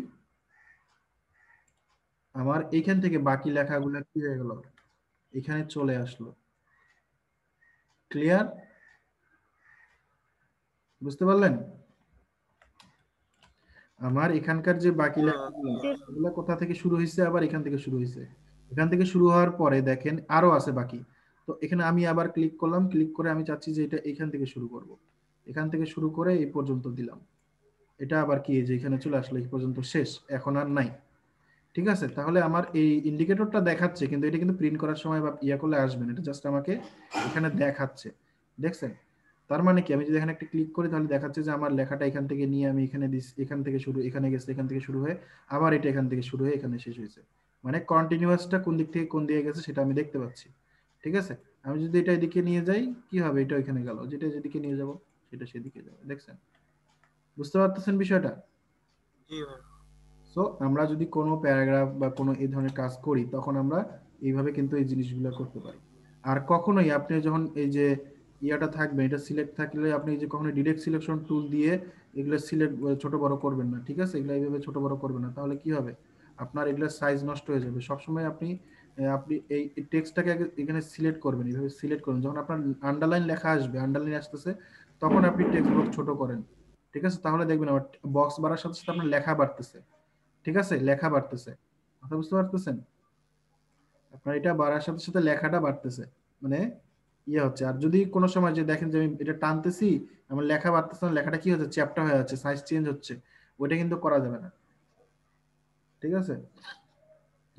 আমার এইখান থেকে বাকি লেখাগুলো কি হয়ে গেল, এখানে চলে আসলো। ক্লিয়ার? বুঝতে পারলেন? আমার এখানকার যে বাকি লেখাগুলো, এগুলো কোথা থেকে শুরু হয়েছে, আবার এখান থেকে শুরু হয়েছে। এখান থেকে শুরু হওয়ার পরে দেখেন আরো আছে বাকি, তো এখানে আমি আবার ক্লিক করলাম, ক্লিক করে আমি চাচ্ছি যে এটা এখান থেকে শুরু করব, এখান থেকে শুরু করে এই পর্যন্ত দিলাম। এটা আবার কি, যে এখানে চলে আসলো, এই পর্যন্ত শেষ, এখন আর নাই, ঠিক আছে। তাহলে আমার এই ইন্ডিকেটরটা দেখাচ্ছে, কিন্তু এটা কিন্তু প্রিন্ট করার সময় বা ইয়া করলে আসবে না, এটা জাস্ট আমাকে এখানে দেখাচ্ছে, দেখছেন? তার মানে কি, আমি যদি এখানে একটা ক্লিক করি তাহলে দেখাচ্ছে যে আমার লেখাটা এখান থেকে নিয়ে আমি এখানে এখান থেকে শুরু, এখানে গেছে, এখান থেকে শুরু হয়ে আবার এটা এখান থেকে শুরু হয়ে এখানে শেষ হয়েছে, মানে কন্টিনিউয়াসটা কোন দিক থেকে কোন দিকে গেছে সেটা আমি দেখতে পাচ্ছি, ঠিক আছে। আমি যদি এটা এদিকে নিয়ে যাই কি হবে, এটা ওইখানে গেল, যেটা যেদিকে নিয়ে যাব সেটা সেদিকে যাবে, দেখছেন? বুঝতে পারতেছেন বিষয়টা? জি ভাই সো আমরা যদি কোনো প্যারাগ্রাফ বা কোনো এই ধরনের কাজ করি, তখন আমরা এইভাবে কিন্তু এই জিনিসগুলো করতে পারি। আর কখনোই আপনি যখন এই যে ইয়াটা থাকবে, এটা সিলেক্ট থাকলে আপনি এই যে কখনো ডিরেক্ট সিলেকশন টুল দিয়ে এগুলো সিলেক্ট ছোট বড় করবেন না, ঠিক আছে। এগুলো এইভাবে ছোট বড় করবেন না, তাহলে কি হবে, আপনার এগুলোর সাইজ নষ্ট হয়ে যাবে। সবসময় আপনি আপনি এই টেক্সটটাকে এখানে সিলেক্ট করবেন, এইভাবে সিলেক্ট করবেন, যখন আপনার আন্ডারলাইন লেখা আসবে, আন্ডারলাইন আসতেছে, তখন আপনি টেক্সট বক্স ছোট করেন, ঠিক আছে। তাহলে দেখবেন আমার বক্স বাড়ার সাথে সাথে আপনার লেখা বাড়তেছে, ঠিক আছে, লেখা বাড়তেছে, কথা বুঝতে পারতেছেন? আপনার এটা বাড়ার সাথে সাথে লেখাটা বাড়তেছে, মানে ইয়ে হচ্ছে। আর যদি কোনো সময় যে দেখেন যে আমি এটা টানতেছি, আমার লেখা বাড়তেছে না, লেখাটা কি হচ্ছে, চ্যাপ্টা হয়ে যাচ্ছে, সাইজ চেঞ্জ হচ্ছে, ওইটা কিন্তু করা যাবে না, ঠিক আছে।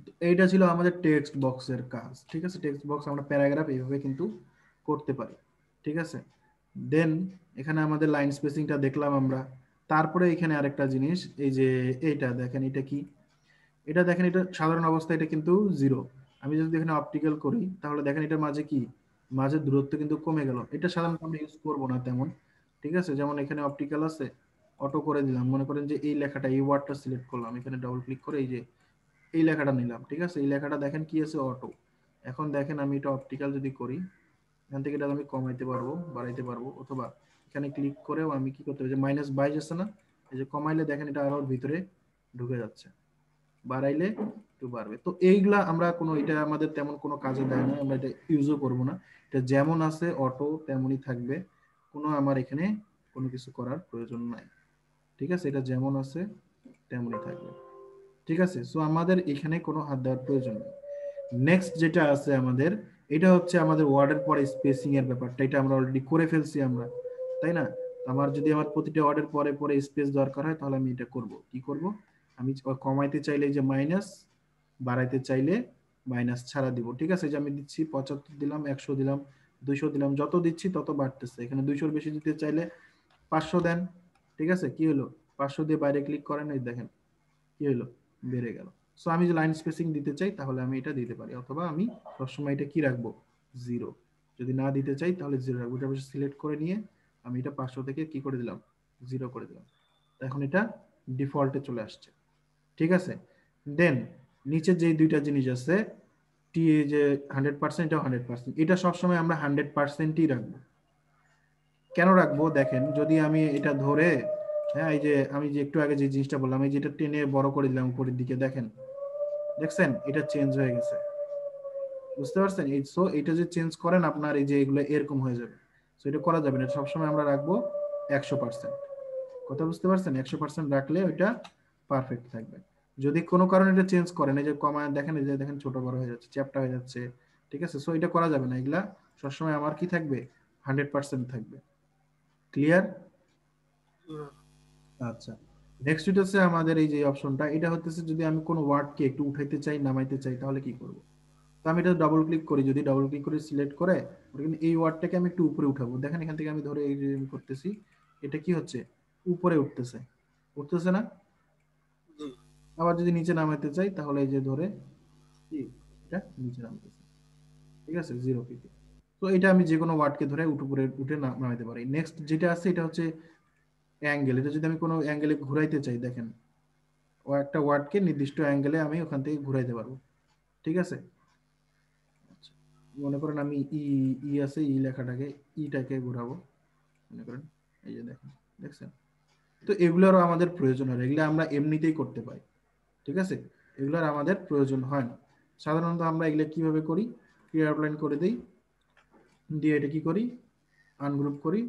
তো এইটা ছিল আমাদের টেক্সট বক্সের কাজ, ঠিক আছে। টেক্সট বক্স আমরা প্যারাগ্রাফ এইভাবে কিন্তু করতে পারি, ঠিক আছে। দেন এখানে আমাদের লাইন স্পেসিংটা দেখলাম আমরা। তারপরে এখানে আরেকটা জিনিস, এই যে এইটা দেখেন, এটা কি, এটা দেখেন, এটা সাধারণ অবস্থায় এটা কিন্তু 0। আমি যদি এখানে অপটিক্যাল করি তাহলে দেখেন এটার মাঝে কি, মাঝে দূরত্ব কিন্তু কমে গেল। এটা সাধারণত আমরা ইউজ করবো না তেমন, ঠিক আছে। যেমন এখানে অপটিক্যাল আছে, অটো করে দিলাম, মনে করেন যে এই লেখাটা, এই ওয়ার্ডটা সিলেক্ট করলাম, এখানে ডাবল ক্লিক করে এই যে এই লেখাটা নিলাম, ঠিক আছে। এই লেখাটা দেখেন কি আছে, অটো। এখন দেখেন আমি এটা অপটিক্যাল যদি করি, এখান থেকে এটা আমি কমাইতে পারবো, বাড়াইতে পারবো, অথবা এখানে ক্লিক করেও আমি কি করতে পারি, যে -22 আছে না, এই যে কমাইলে দেখেন এটা আরো ভিতরে ঢুকে যাচ্ছে, বাড়াইলে একটু বাড়বে। তো এইগুলা আমরা কোনো, এটা আমাদের তেমন কোনো কাজে দেয় না, আমরা এটা ইউজও করব না। এটা যেমন আছে অটো তেমনই থাকবে, কোনো আমার এখানে কোনো কিছু করার প্রয়োজন নাই, ঠিক আছে। এটা যেমন আছে তেমনই থাকবে, ঠিক আছে। সো আমাদের এখানে কোনো হাত দেওয়ার প্রয়োজন নেই। নেক্সট যেটা আছে আমাদের, এটা হচ্ছে আমাদের ওয়ার্ডের পরে স্পেসিং এর ব্যাপারটা, এটা আমরা অলরেডি করে ফেলছি আমরা, তাই না? আমার যদি আমার প্রতিটা ওয়ার্ডের পরে পরে স্পেস দরকার হয়, তাহলে আমি এটা করব, কি করব, আমি কমাইতে চাইলে যে মাইনাস, বাড়াইতে চাইলে মাইনাস ছাড়া দিব, ঠিক আছে। যে আমি দিচ্ছি 75 দিলাম, 100 দিলাম, 200 দিলাম, যত দিচ্ছি তত বাড়তেছে। এখানে 200-র বেশি দিতে চাইলে 500 দেন, ঠিক আছে। কি হলো, 500 দিয়ে বাইরে ক্লিক করেন, এই দেখেন কি হলো, বেড়ে গেল। সো আমি যে লাইন স্পেসিং দিতে চাই তাহলে আমি এটা দিতে পারি, অথবা আমি সবসময় এটা কি রাখবো, 0। যদি না দিতে চাই তাহলে 0 রাখবো। এটা সিলেক্ট করে নিয়ে আমি এটা 500 থেকে কি করে দিলাম, 0 করে দিলাম। এখন এটা ডিফল্টে চলে আসছে, ঠিক আছে। দেন নিচে যে দুইটা জিনিস আছে, টি যে 100%, এটা 100%, এটা সবসময় আমরা 100%ই রাখবো। কেন রাখবো দেখেন, যদি আমি এটা ধরে হ্যাঁ, এই যে আমি যে একটু আগে যে জিনিসটা বললাম, এই যেটা টেনে বড় করে দিলাম উপরের দিকে, দেখেন দেখছেন এটা চেঞ্জ হয়ে গেছে, বুঝতে পারছেন? এই সো এটা যে চেঞ্জ করেন আপনার এই যে এগুলো এরকম হয়ে যাবে। সো এটা করা যাবে না, সবসময় আমরা রাখবো 100%। কথা বুঝতে পারছেন? 100% রাখলে ওইটা পারফেক্ট থাকবে। যদি কোনো কারণে এটা চেঞ্জ করেন, এই যে কমা দেখেন, এই যে দেখেন ছোট বড় হয়ে যাচ্ছে, চ্যাপ্টা হয়ে যাচ্ছে, ঠিক আছে? সো এটা করা যাবে না, এগুলা সবসময় আমার কি থাকবে 100% থাকবে। ক্লিয়ার? জি ম্যাম। আচ্ছা, নেক্সট এটা হচ্ছে আমাদের এই যে অপশনটা, এটা হচ্ছে যদি আমি কোনো ওয়ার্ডকে একটু উঠাইতে চাই নামাইতে চাই তাহলে কি করব? তো আমি এটা ডাবল ক্লিক করি, যদি ডাবল ক্লিক করে সিলেক্ট করে কিন্তু এই ওয়ার্ডটাকে আমি একটু উপরে উঠাবো, দেখেন এখান থেকে আমি ধরে এই যে আমি করতেছি, এটা কি হচ্ছে উপরে উঠতেছে, উঠতেছে না? জি আবার যদি নিচে নামাইতে চাই তাহলে এই যে ধরে কি এটা নিচে নামতেছে, ঠিক আছে 0 পিপি। তো এটা আমি যে কোনো ওয়ার্ডকে ধরে উপরে উঠে নামাইতে পারি। নেক্সট যেটা আছে এটা হচ্ছে অ্যাঙ্গেল, এটা যদি আমি কোনো অ্যাঙ্গেলে ঘুরাইতে চাই, দেখেন ও একটা ওয়ার্ডকে নির্দিষ্ট অ্যাঙ্গেলে আমি ওখান থেকে ঘুরাইতে পারবো, ঠিক আছে? আচ্ছা, মনে করেন আমি ই ই আছে, ই লেখাটাকে ইটাকে ঘোরাবো, মনে করেন এই যে দেখেন, দেখছেন? তো এগুলোরও আমাদের প্রয়োজন হয়, এগুলো আমরা এমনিতেই করতে পারি, ঠিক আছে? এগুলোর আমাদের প্রয়োজন হয় না। সাধারণত আমরা এগুলো কিভাবে করি, ক্লিয়ার আউটলাইন করে দিই, দিয়ে এটা কি করি, আনগ্রুপ করি,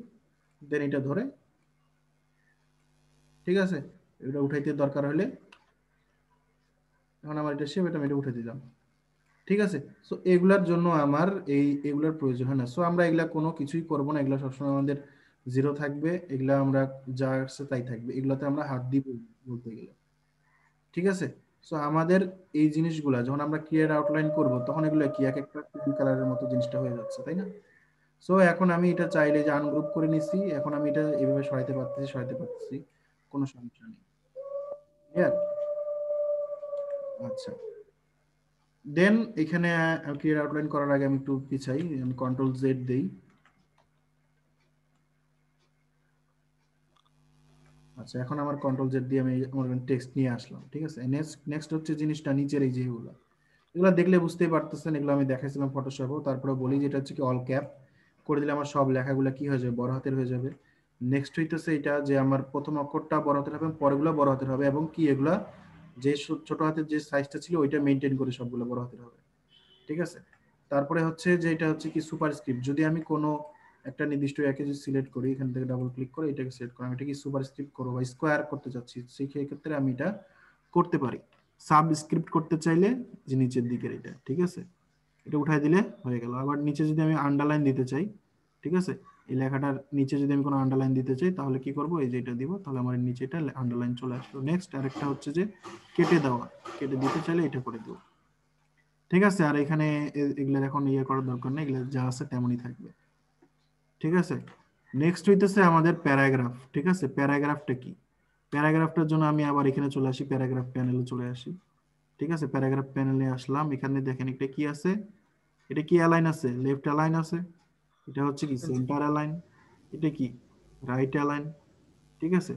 দেন এটা ধরে, ঠিক আছে? এটা উঠাইতে দরকার হলে এখন আমার এটা শেপ, এটা আমি এটা উঠে দিলাম, ঠিক আছে? সো এগুলার জন্য আমার এগুলার প্রয়োজন হয় না। সো আমরা এগুলা কোনো কিছুই করব না, এগুলা সবসময় আমাদের 0 থাকবে, এগুলা আমরা যা আসছে তাই থাকবে, এগুলাতে আমরা হাত দিব বলতে গেলে, ঠিক আছে? সো আমাদের এই জিনিসগুলা যখন আমরা ক্লিয়ার আউটলাইন করব তখন এগুলো কি এক একটা 2D কালারের মতো জিনিসটা হয়ে যাচ্ছে, তাই না? সো এখন আমি এটা চাইলে যে আনগ্রুপ করে নিছি, এখন আমি এটা এভাবে সরাইতে পারতেছি, কোনো সমস্যা নেই। ক্লিয়ার? আচ্ছা, দেন এখানে ক্লিয়ার আউটলাইন করার আগে আমি একটু পিছাই, আমি কন্ট্রোল জেড দেই। আচ্ছা, এখন আমার কন্ট্রোল জেড দিয়ে আমি আমার টেক্সট নিয়ে আসলাম, ঠিক আছে? নেক্সট হচ্ছে জিনিসটা নিচের এই যেগুলো, এগুলো দেখলে বুঝতেই পারতেছেন, এগুলো আমি দেখাইছিলাম ফটোশপেও, তারপরে বলি যেটা হচ্ছে কি অল ক্যাপ করে দিলে আমার সব লেখাগুলো কি হয়ে যাবে, বড় হাতের হয়ে যাবে। নেক্সট হইতেছে এটা যে আমার প্রথম অক্ষরটা বড় হাতের হবে, পরেগুলো বড় হাতের হবে, এবং কি এগুলা যে ছোট হাতের যে সাইজটা ছিল ওইটা মেনটেন করে সবগুলো বড় হাতের হবে, ঠিক আছে? তারপরে হচ্ছে যে এটা হচ্ছে কি সুপারস্ক্রিপ্ট, যদি আমি কোনো একটা নির্দিষ্ট একে যদি সিলেক্ট করি, এখান থেকে ডাবল ক্লিক করে এটাকে সিলেক্ট করি, আমি এটা কি সুপারস্ক্রিপ্ট করবো বা স্কোয়ার করতে চাচ্ছি, সেই ক্ষেত্রে আমি এটা করতে পারি। সাবস্ক্রিপ্ট করতে চাইলে যে নিচের দিকের এটা, ঠিক আছে, এটা উঠাই দিলে হয়ে গেল। আবার নিচে যদি আমি আন্ডারলাইন দিতে চাই, ঠিক আছে, এই লেখাটার নিচে যদি আমি কোনো আন্ডারলাইন দিতে চাই তাহলে কি করব, এই যে এটা দিব, তাহলে আমার নিচে এটা আন্ডারলাইন চলে আসলো। নেক্সট আরেকটা হচ্ছে যে কেটে দেওয়া, কেটে দিতে চাইলে এটা করে দেবো, ঠিক আছে? আর এখানে এগুলোর এখন ইয়ে করার দরকার নেই, এগুলো যা আছে তেমনই থাকবে, ঠিক আছে? নেক্সট হইতেছে আমাদের প্যারাগ্রাফ, ঠিক আছে? প্যারাগ্রাফটা কি? প্যারাগ্রাফটার জন্য আমি আবার এখানে চলে আসি, প্যারাগ্রাফ প্যানেলে চলে আসি, ঠিক আছে? প্যারাগ্রাফ প্যানেলে আসলাম, এখানে দেখেন এটা কি আছে, এটা কি অ্যালাইন আছে, লেফট অ্যালাইন আছে, এটা হচ্ছে কি সেন্টার অ্যালাইন, এটা কি রাইট অ্যালাইন, ঠিক আছে?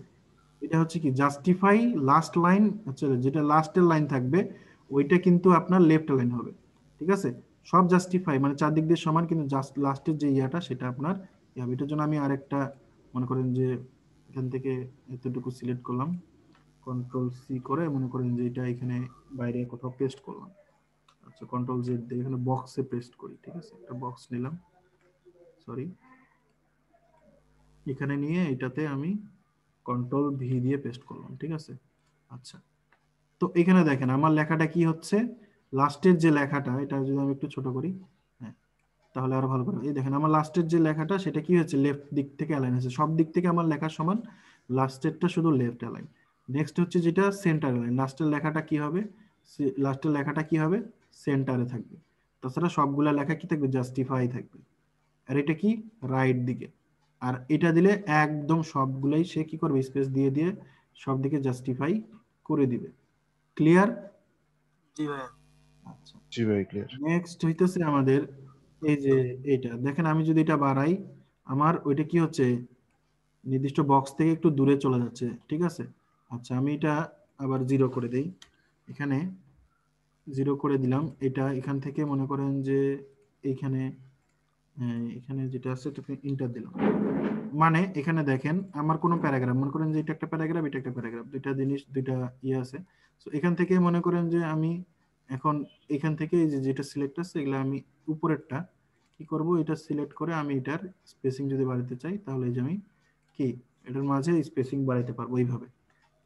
এটা হচ্ছে কি জাস্টিফাই লাস্ট লাইন, হচ্ছে যেটা লাস্টের লাইন থাকবে ওইটা কিন্তু আপনার লেফট লাইন হবে, ঠিক আছে? সব জাস্টিফাই মানে চারদিক দিয়ে সমান, কিন্তু জাস্ট লাস্টের যে ইয়াটা সেটা আপনার ইয়ে হবে। এটার জন্য আমি আরেকটা মনে করেন যে এখান থেকে এতটুকু সিলেক্ট করলাম, কন্ট্রোল সি করে মনে করেন যে এটা এখানে বাইরে কোথাও পেস্ট করলাম। আচ্ছা, কন্ট্রোল জেড দিয়ে এখানে বক্সে পেস্ট করি, ঠিক আছে? একটা বক্স নিলাম, সরি, এখানে নিয়ে এটাতে আমি কন্ট্রোল ভি দিয়ে পেস্ট করলাম, ঠিক আছে? আচ্ছা, তো এখানে দেখেন আমার লেখাটা কি হচ্ছে, লাস্টের যে লেখাটা, এটা যদি আমি একটু ছোট করি, হ্যাঁ, তাহলে আরো ভালো করে এই দেখেন আমার লাস্টের যে লেখাটা সেটা কি হচ্ছে, লেফট দিক থেকে অ্যালাইন হয়েছে, সব দিক থেকে আমার লেখা সমান, লাস্টেরটা শুধু লেফট অ্যালাইন। নেক্সট হচ্ছে যেটা সেন্টার অ্যালাইন, লাস্টের লেখাটা কি হবে, লাস্টের লেখাটা কি হবে, সেন্টারে থাকবে। তাছাড়া সবগুলা লেখা কি থাকবে, জাস্টিফাই থাকবে। আর এটা কি রাইট দিকে, আর এটা দিলে একদম সবগুলাই সে কি করবে, স্পেস দিয়ে দিয়ে সব দিকে জাস্টিফাই করে দিবে। ক্লিয়ার? জি ভাইয়া। আচ্ছা, জি ভাই ক্লিয়ার। নেক্সট হইতেছে আমাদের এই যে এইটা দেখেন, আমি যদি এটা বাড়াই আমার ওইটা কি হচ্ছে, নির্দিষ্ট বক্স থেকে একটু দূরে চলে যাচ্ছে, ঠিক আছে? আচ্ছা, আমি এটা আবার 0 করে দেই, এখানে 0 করে দিলাম, এটা এখান থেকে মনে করেন যে এইখানে এখানে যেটা আছে এটাকে ইন্টার দিলাম, মানে এখানে দেখেন আমার কোনো প্যারাগ্রাফ, মনে করেন যে এটা একটা প্যারাগ্রাফ, এটা একটা প্যারাগ্রাফ, দুইটা জিনিস দুইটা ইয়ে আছে। তো এখান থেকে মনে করেন যে আমি এখন এখান থেকে এই যে যেটা সিলেক্ট আছে এগুলা আমি উপরেরটা কি করব, এটা সিলেক্ট করে আমি এটার স্পেসিং যদি বাড়াতে চাই তাহলে এই যে আমি কি এটার মাঝে স্পেসিং বাড়াতে পারবো এইভাবে।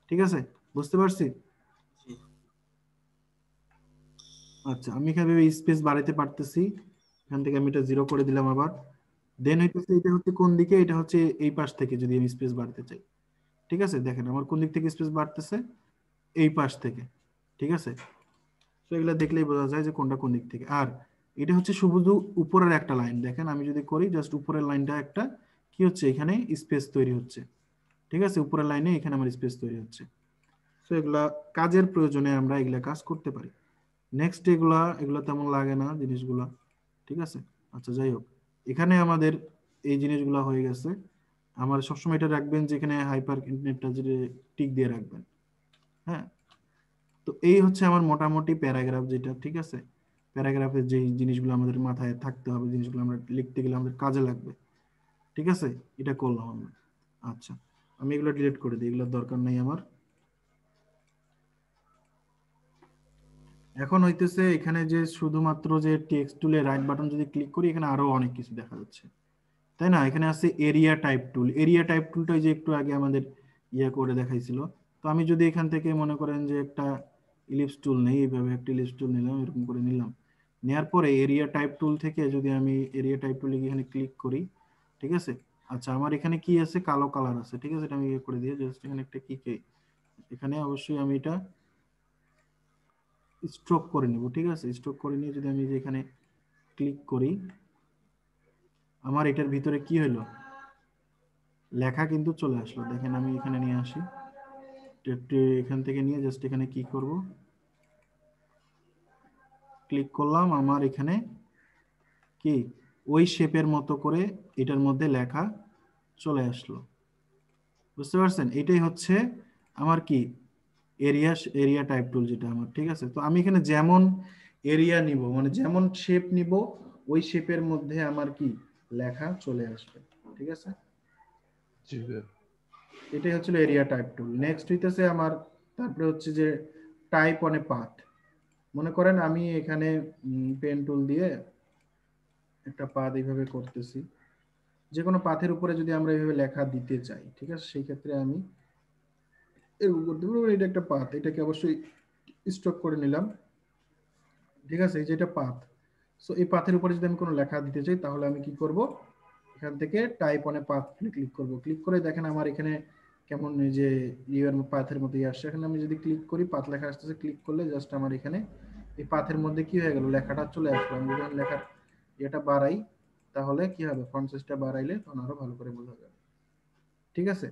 ঠিক আছে, বুঝতে পারছি? জি আচ্ছা, আমি এখানে স্পেস বাড়াতে পারতেছি, এখান থেকে আমি এটা 0 করে দিলাম আবার। দেন হইতেছে এটা হচ্ছে কোন দিকে, এটা হচ্ছে এই পাশ থেকে যদি আমি স্পেস বাড়াতে চাই। ঠিক আছে, দেখেন আমার কোন দিক থেকে স্পেস বাড়তেছে, এই পাশ থেকে। ঠিক আছে, তো এগুলা দেখলেই বোঝা যায় যে কোনটা কোন দিক থেকে। আর এটা হচ্ছে শুধু উপরের একটা লাইন, দেখেন আমি যদি করি জাস্ট উপরের লাইনটা একটা কি হচ্ছে, এখানে স্পেস তৈরি হচ্ছে। ঠিক আছে, উপরের লাইনে এখানে আমার স্পেস তৈরি হচ্ছে। তো এগুলা কাজের প্রয়োজনে আমরা এগুলা কাজ করতে পারি। নেক্সট এগুলা তেমন লাগে না জিনিসগুলা। ঠিক আছে, আচ্ছা যাই হোক, এখানে আমাদের এই জিনিসগুলা হয়ে গেছে। আমার সবসময় এটা রাখবেন যে এখানে হাইপার ইন্টারনেটটা যে টিক দিয়ে রাখবেন। হ্যাঁ, তো এই হচ্ছে আমার মোটামুটি প্যারাগ্রাফ যেটা। ঠিক আছে, প্যারাগ্রাফের যে জিনিসগুলো আমাদের মাথায় থাকতে হবে, জিনিসগুলো আমরা লিখতে গেলে আমাদের কাজে লাগবে। ঠিক আছে, এটা করলাম আমরা। আচ্ছা, আমি এগুলো ডিলিট করে দিই, এগুলোর দরকার নেই আমার। এখন হইতেছে এখানে যে শুধুমাত্র যে টেক্সট টুলে রাইট বাটন যদি ক্লিক করি, এখানে আরো অনেক কিছু দেখা যাচ্ছে, তাই না? এখানে আছে এরিয়া টাইপ টুল। এরিয়া টাইপ টুলটা যে একটু আগে আমাদের ইয়ে করে দেখাইছিল। তো আমি যদি এখান থেকে মনে করেন যে একটা ইলিপস টুল নেই, এইভাবে একটা ইলিপস টুল নিলাম, এরকম করে নিলাম, নেওয়ার পরে এরিয়া টাইপ টুল থেকে যদি আমি এরিয়া টাইপ টুলে এখানে ক্লিক করি, ঠিক আছে। আচ্ছা, আমার এখানে কি আছে, কালো কালার আছে। ঠিক আছে, এটা আমি ইয়ে করে দিয়ে জাস্ট এখানে একটা কি এখানে অবশ্যই আমি এটা স্ট্রোক করে নিব। ঠিক আছে, স্ট্রোক করে নিয়ে যদি আমি এখানে ক্লিক করি, আমার এটার ভিতরে কি হলো, লেখা কিন্তু চলে আসলো। দেখেন আমি এখানে নিয়ে আসি, এখান থেকে নিয়ে জাস্ট এখানে কি করব, ক্লিক করলাম, আমার এখানে কি ওই শেপের মতো করে এটার মধ্যে লেখা চলে আসলো। বুঝতে পারছেন? এটাই হচ্ছে আমার কি এরিয়া টাইপ টুল যেটা আমার। ঠিক আছে, তো আমি এখানে যেমন এরিয়া নিব, মানে যেমন শেপ নিব, ওই শেপের মধ্যে আমার কি লেখা চলে আসবে। ঠিক আছে, জি ভাইয়া। এটাই হচ্ছে এরিয়া টাইপ টুল। নেক্সট হইতেছে আমার, তারপরে হচ্ছে যে টাইপ অন এ পাথ। মনে করেন আমি এখানে পেন টুল দিয়ে একটা পাথ এইভাবে করতেছি, যে কোনো পাথের উপরে যদি আমরা এইভাবে লেখা দিতে চাই, ঠিক আছে, সেই ক্ষেত্রে আমি এরকম করতে পারবো। এটা একটা পাথ, এটাকে অবশ্যই স্টক করে নিলাম। ঠিক আছে, এই যে এটা পাথ। সো এই পাথের উপরে যদি আমি কোনো লেখা দিতে চাই, তাহলে আমি কি করব, এখান থেকে type on a path click করব। ক্লিক করে দেখেন আমার এখানে কেমন এই যে ইউর পাথের মধ্যে আসছে। এখানে আমি যদি ক্লিক করি, পাথ লেখা আসতেছে, ক্লিক করলে জাস্ট আমার এখানে এই পাথের মধ্যে কি হয়ে গেল, লেখাটা চলে আসলো। আমি যখন লেখার এটা বাড়াই, তাহলে কি হবে, ফন্ট সাইজটা বাড়াইলে তখন আরো ভালো করে বোঝা যাবে। ঠিক আছে,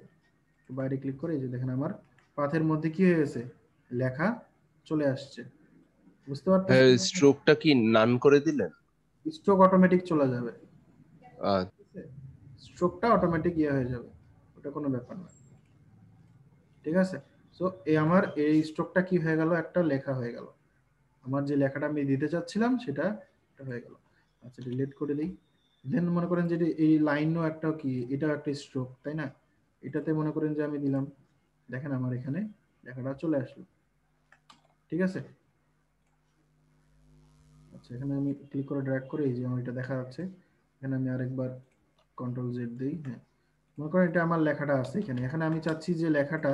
তো বাইরে ক্লিক করে এই যে দেখেন আমার পাথের মধ্যে কি হয়ে গেছে, লেখা চলে আসছে। বুঝতে হ্যাঁ, পারতেছেন? স্ট্রোকটা কি নান করে দিলেন? স্ট্রোক অটোমেটিক চলে যাবে, আচ্ছা। স্ট্রোকটা অটোমেটিক ইয়ে হয়ে যাবে, ওটা কোনো ব্যাপার না। ঠিক আছে, সো এই আমার এই স্ট্রোকটা কি হয়ে গেল, একটা লেখা হয়ে গেল। আমার যে লেখাটা আমি দিতে চাচ্ছিলাম সেটা হয়ে গেল। আচ্ছা, ডিলিট করে দিই। দেন মনে করেন যে এই লাইনও একটা কি, এটাও একটা স্ট্রোক, তাই না? এটাতে মনে করেন যে আমি দিলাম, দেখেন আমার এখানে লেখাটা চলে আসলো। ঠিক আছে, আচ্ছা এখানে আমি ক্লিক করে ড্র্যাগ করে এই যে আমার এটা দেখা যাচ্ছে। এখানে আমি আরেকবার কন্ট্রোল জেড দিই। হ্যাঁ, মনে করেন এটা আমার লেখাটা আছে এখানে। এখানে আমি চাচ্ছি যে লেখাটা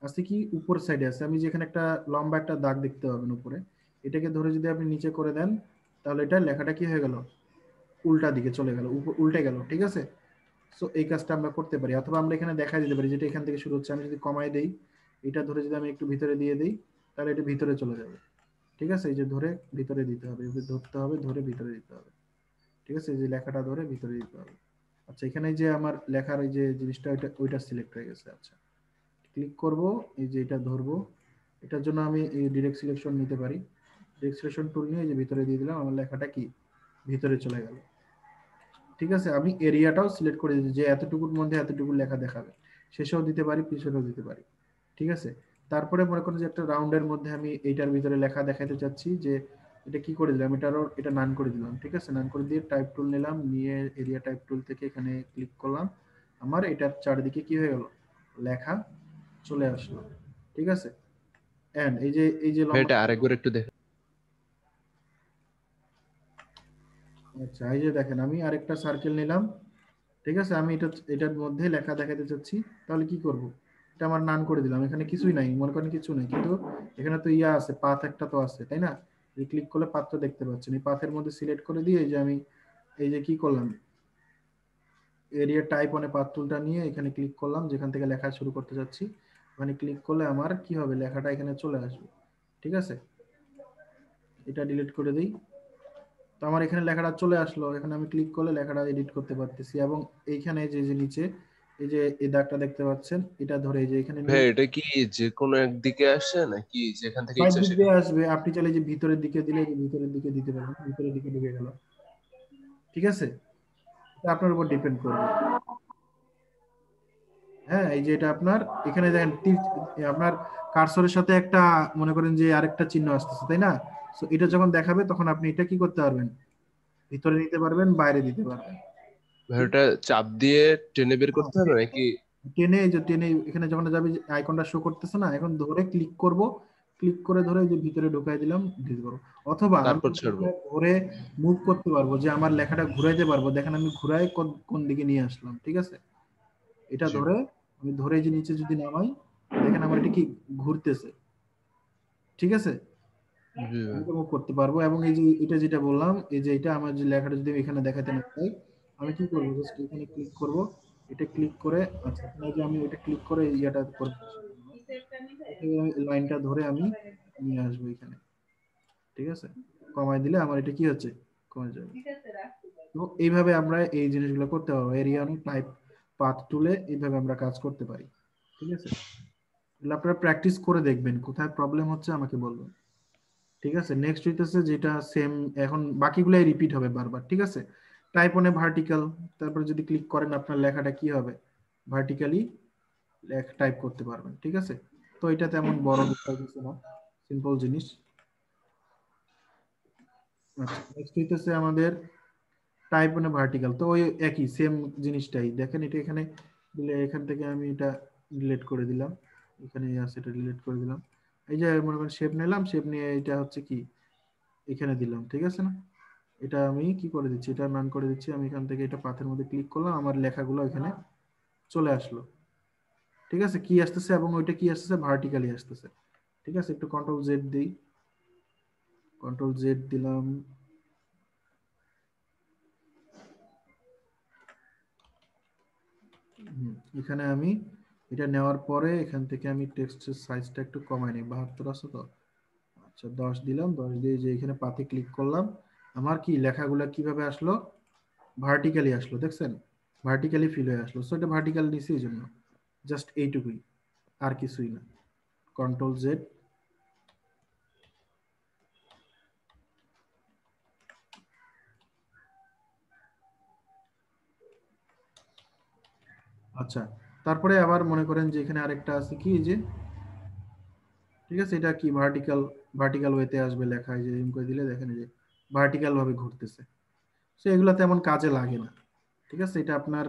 আছে কি উপর সাইডে আছে, আমি যেখানে একটা লম্বা একটা দাগ দেখতে পাবেন উপরে, এটাকে ধরে যদি আপনি নিচে করে দেন, তাহলে এটা লেখাটা কি হয়ে গেল, উল্টা দিকে চলে গেল, উল্টে গেল। ঠিক আছে, সো এই কাজটা আমরা করতে পারি, অথবা আমরা এখানে দেখা দিতে পারি যেটা এখান থেকে শুরু হচ্ছে। আমি যদি কমাই দেই, এটা ধরে যদি আমি একটু ভিতরে দিয়ে দিই, তাহলে এটা ভিতরে চলে যাবে। ঠিক আছে, এই যে ধরে ভিতরে দিতে হবে, ধরতে হবে, ধরে ভিতরে দিতে হবে। ঠিক আছে, এই যে লেখাটা ধরে ভিতরে দিতে হবে। আচ্ছা, এখানে যে আমার লেখার এই যে জিনিসটা, ওইটা সিলেক্ট হয়ে গেছে। আচ্ছা, ক্লিক করব, এই যে এটা ধরবো, এটার জন্য আমি এই ডিরেক্ট সিলেকশন নিতে পারি। ডিরেক্ট সিলেকশন টুল নিয়ে এই যে ভিতরে দিয়ে দিলাম, আমার লেখাটা কি ভিতরে চলে গেল। ঠিক আছে, আমি এরিয়াটাও সিলেক্ট করে দিয়েছি যে এতটুকুর মধ্যে এতটুকু লেখা দেখাবে, শেষেও দিতে পারি, পিছনেও দিতে পারি। ঠিক আছে, তারপরে মনে করেন যে একটা রাউন্ডের মধ্যে আমি এইটার ভিতরে লেখা দেখাতে চাচ্ছি যে এটা কি করে দিলাম, এটা নান করে দিলাম। ঠিক আছে, নান করে দিয়ে টাইপ টুল নিলাম, নিয়ে এরিয়া টাইপ টুল থেকে এখানে ক্লিক করলাম। আমার এটার চারদিকে কি হয়ে গেল, লেখা চলে আসলো। ঠিক আছে, এন্ড এই যে ভাই লম্বা, এটা আরেকবার একটু দেখ। আচ্ছা এই যে দেখেন আমি আরেকটা সার্কেল নিলাম। ঠিক আছে, আমি এটার মধ্যে লেখা দেখাতে চাচ্ছি, তাহলে কি করব, এটা আমার নান করে দিলাম, এখানে কিছুই নাই, মনে করেন কিছু নেই, কিন্তু এখানে তো ইয়া আছে, পাথ একটা তো আছে, তাই না? এই ক্লিক করলে পাথ তো দেখতে পাচ্ছেন, এই পাথের মধ্যে সিলেক্ট করে দিয়ে এই যে আমি এই যে কি করলাম, এরিয়া টাইপ অনে পাথ টুলটা নিয়ে এখানে ক্লিক করলাম, যেখান থেকে লেখা শুরু করতে যাচ্ছি ওখানে ক্লিক করলে আমার কি হবে, লেখাটা এখানে চলে আসবে। ঠিক আছে, এটা ডিলিট করে দিই। তো আমার এখানে লেখাটা চলে আসলো, এখানে আমি ক্লিক করলে লেখাটা এডিট করতে পারতেছি। এবং এইখানে যে নিচে এই যে এই দাগটা দেখতে পাচ্ছেন, এটা ধরে এই যে এখানে ভাই এটা কি যে কোনো একদিকে আসে নাকি যেখান থেকে সাইড ইচ্ছা দিক সেখান? দিয়ে আসবে, আপনি চাইলে যে ভিতরের দিকে দিলে যে ভিতরের দিকে দিতে পারবেন, ভিতরের দিকে ঢুকে গেল। ঠিক আছে, এটা আপনার উপর ডিপেন্ড করবে। হ্যাঁ, এই যে এটা আপনার এখানে দেখেন আপনার কার্সরের সাথে একটা মনে করেন যে আরেকটা চিহ্ন আসতেছে, তাই না? সো এটা যখন দেখাবে তখন আপনি এটা কি করতে পারবেন, ভিতরে নিতে পারবেন, বাইরে দিতে পারবেন। ভাই ওটা চাপ দিয়ে টেনে বের করতে হবে নাকি? টেনে, এই যে টেনে এখানে যখন যাবে আইকনটা শো করতেছে না, এখন ধরে ক্লিক করব, ক্লিক করে ধরে এই যে ভিতরে ঢোকাই দিলাম, দিতে পারবো। অথবা আমি তারপর ছাড়বো? ধরে মুভ করতে পারবো, যে আমার লেখাটা ঘুরাইতে পারবো, দেখেন আমি ঘুরাই কোন দিকে নিয়ে আসলাম। ঠিক আছে, এটা জি ধরে আমি ধরে যে নিচে যদি নামাই, দেখেন আমার এটা কি ঘুরতেছে। ঠিক আছে, জি ভাই। আমি মুভ করতে পারবো। এবং এই যে এটা যেটা বললাম, এই যে এটা আমার যে লেখাটা যদি এখানে দেখাতে না চাই, আমি কি করবো, জাস্ট এখানে ক্লিক করব, এটা ক্লিক করে, আচ্ছা এখানে যে আমি এটা ক্লিক করে ইয়াটা করব, লাইনটা ধরে আমি নিয়ে আসবো এখানে। ঠিক আছে, কমাই দিলে আমার এটা কি হচ্ছে, কমে যাবে। তো এইভাবে আমরা এই জিনিসগুলো করতে পারবো, এরিয়া টাইপ পাথ টুলে এইভাবে আমরা কাজ করতে পারি। ঠিক আছে, এগুলো আপনারা প্র্যাকটিস করে দেখবেন, কোথায় প্রবলেম হচ্ছে আমাকে বলবেন। ঠিক আছে, নেক্সট হইতেছে যেটা সেম, এখন বাকিগুলাই রিপিট হবে বারবার। ঠিক আছে, টাইপ অনে ভার্টিক্যাল, তারপরে যদি ক্লিক করেন আপনার লেখাটা কি হবে, ভার্টিক্যালি টাইপ করতে পারবেন। ঠিক আছে, তো এটা তেমন বড় বিষয় কিছু না, সিম্পল জিনিস। আচ্ছা, নেক্সট হইতেছে আমাদের টাইপ অনে ভার্টিক্যাল, তো ওই একই সেম জিনিসটাই দেখেন, এটা এখানে দিলে এখান থেকে আমি এটা ডিলিট করে দিলাম, এখানে আছে এটা ডিলিট করে দিলাম। এই যে মনে করেন শেপ নিলাম, শেপ নিয়ে এটা হচ্ছে কি এখানে দিলাম। ঠিক আছে না, এটা আমি কি করে দিচ্ছি, এটা নান করে দিচ্ছি, আমি এখান থেকে এটা পাথের মধ্যে ক্লিক করলাম, আমার লেখাগুলো এখানে চলে আসলো। ঠিক আছে, কি আসতেছে এবং ওইটা কি আসতেছে, ভার্টিক্যালি আসতেছে। ঠিক আছে, একটু কন্ট্রোল জেড দিই, কন্ট্রোল জেড দিলাম। এখানে আমি এটা নেওয়ার পরে এখান থেকে আমি টেক্সটের সাইজটা একটু কমাই নিই, 72 আছে তো, আচ্ছা 10 দিলাম, 10 দিয়ে যে এখানে পাতে ক্লিক করলাম, আমার কি লেখাগুলো কিভাবে আসলো, ভার্টিক্যালি আসলো, দেখছেন ভার্টিক্যালি ফিল হয়ে আসলো। সো এটা ভার্টিক্যাল নিছি এই জন্য, জাস্ট এইটুকুই, আর কিছুই না। কন্ট্রোল জেড, আচ্ছা তারপরে আবার মনে করেন যে এখানে আরেকটা আছে কি, যে ঠিক আছে এটা কি ভার্টিক্যাল, ভার্টিক্যাল ওয়েতে আসবে লেখা, এই যে এরকম করে দিলে দেখেন এই যে ভার্টিক্যাল ভাবে ঘুরতেছে। সো এগুলো তেমন কাজে লাগে না। ঠিক আছে, এটা আপনার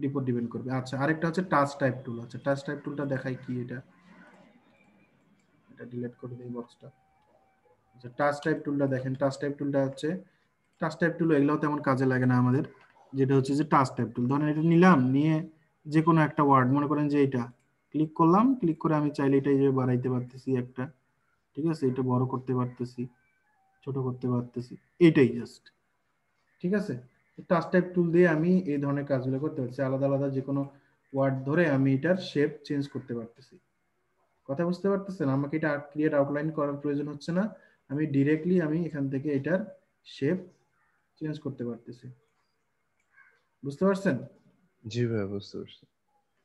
উপর ডিপেন্ড করবে। আচ্ছা, আরেকটা হচ্ছে টাচ টাইপ টুল। আচ্ছা, টাচ টাইপ টুলটা দেখাই কি, এটা এটা ডিলিট করে দিই বক্সটা। আচ্ছা, টাচ টাইপ টুলটা দেখেন, টাচ টাইপ টুলটা হচ্ছে, টাচ টাইপ টুল এগুলো তেমন কাজে লাগে না আমাদের। যেটা হচ্ছে যে টাচ টাইপ টুল, ধরেন এটা নিলাম, নিয়ে যে কোনো একটা ওয়ার্ড মনে করেন যে এটা ক্লিক করলাম, ক্লিক করে আমি চাইলে এটা যে বাড়াইতে পারতেছি একটা, ঠিক আছে, এটা বড় করতে পারতেছি, ছোট করতে পারতেছি, এইটাই জাস্ট। ঠিক আছে, টাচ টাইপ টুল দিয়ে আমি এই ধরনের কাজগুলো করতে পারছি, আলাদা আলাদা যে কোনো ওয়ার্ড ধরে আমি এটার শেপ চেঞ্জ করতে পারতেছি। কথা বুঝতে পারতেছেন, আমাকে এটা ক্রিয়েট আউটলাইন করার প্রয়োজন হচ্ছে না, আমি ডিরেক্টলি আমি এখান থেকে এটার শেপ চেঞ্জ করতে পারতেছি। বুঝতে পারছেন? জি ভাই বুঝতে পারছি।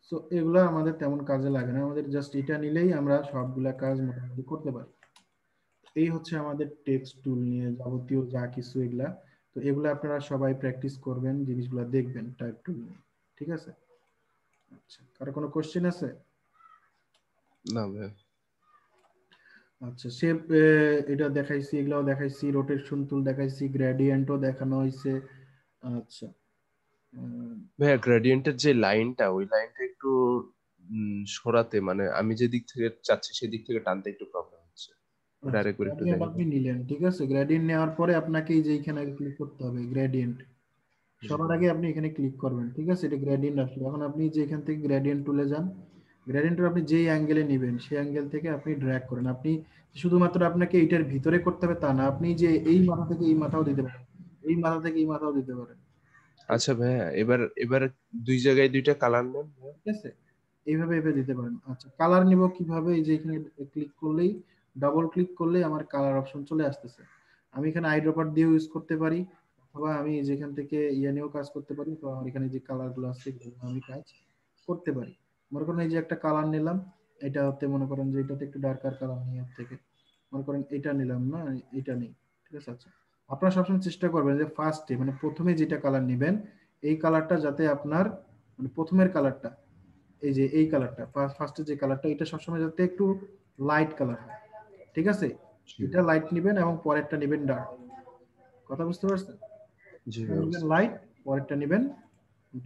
সো এগুলা আমাদের তেমন কাজে লাগে না, আমাদের জাস্ট এটা নিলেই আমরা সবগুলা কাজ মোটামুটি করতে পারি। এই হচ্ছে আমাদের টেক্সট টুল নিয়ে যাবতীয় যা কিছু এগুলা। তো এগুলা আপনারা সবাই প্র্যাকটিস করবেন, জিনিসগুলো দেখবেন টাইপ টুল নিয়ে। ঠিক আছে, আচ্ছা কারো কোনো কোশ্চেন আছে? না ভাই। আচ্ছা শেপ এটা দেখাইছি, এগুলাও দেখাইছি, রোটেশন টুল দেখাইছি, গ্রেডিয়েন্টও দেখানো হয়েছে। আচ্ছা ভাইয়া গ্রেডিয়েন্টের যে লাইনটা, ওই লাইনটা একটু সরাতে, মানে আমি যে দিক থেকে চাচ্ছি সেদিক থেকে টানতে একটু প্রবলেম হচ্ছে। ওটা আরেকবার একটু গ্রেডিয়েন্ট দেখেন। আপনি নিলেন, ঠিক আছে, গ্রেডিয়েন্ট নেওয়ার পরে আপনাকে এই যে এইখানে আগে ক্লিক করতে হবে গ্রেডিয়েন্ট। সবার আগে আপনি এখানে ক্লিক করবেন, ঠিক আছে, এটা গ্রেডিয়েন্ট আসলো। এখন আপনি যে এখান থেকে গ্রেডিয়েন্ট টুলে যান, গ্রেডিয়েন্টের আপনি যেই অ্যাঙ্গেলে নেবেন সেই অ্যাঙ্গেল থেকে আপনি ড্র্যাগ করেন। আপনি শুধুমাত্র আপনাকে এইটার ভিতরে করতে হবে তা না, আপনি যে এই মাথা থেকে এই মাথাও দিতে পারেন, এই মাথা থেকে এই মাথাও দিতে পারেন, আচ্ছা ভাইয়া, এবার এবার দুই জায়গায় দুইটা কালার নেন ভাইয়া। ঠিক আছে, এইভাবে এভাবে দিতে পারেন। আচ্ছা কালার নিব কিভাবে? এই যে এখানে ক্লিক করলেই, ডাবল ক্লিক করলেই আমার কালার অপশন চলে আসতেছে। আমি এখানে আইড্রপার দিয়ে ইউজ করতে পারি, অথবা আমি যেখান থেকে ইয়ে নিয়েও কাজ করতে পারি। তো আমার এখানে যে কালার গুলো আছে এগুলো আমি কাজ করতে পারি। মনে করেন এই যে একটা কালার নিলাম, এটা হতে মনে করেন যে এটাতে একটু ডার্কার কালার নিয়ে থেকে মনে করেন এটা নিলাম না, এটা নেই, ঠিক আছে। আচ্ছা আপনারা সবসময় চেষ্টা করবেন যে ফার্স্টে মানে প্রথমে যেটা কালার নেবেন এই কালারটা যাতে আপনার মানে প্রথমের কালারটা, এই যে এই কালারটা ফার্স্টে যে কালারটা, এটা সবসময় যাতে একটু লাইট কালার হয়, ঠিক আছে। এটা লাইট নেবেন এবং পরেরটা নেবেন ডার্ক। কথা বুঝতে পারছেন? জি এটা ভাইয়া, নেবেন বুঝতে লাইট, পরেরটা নেবেন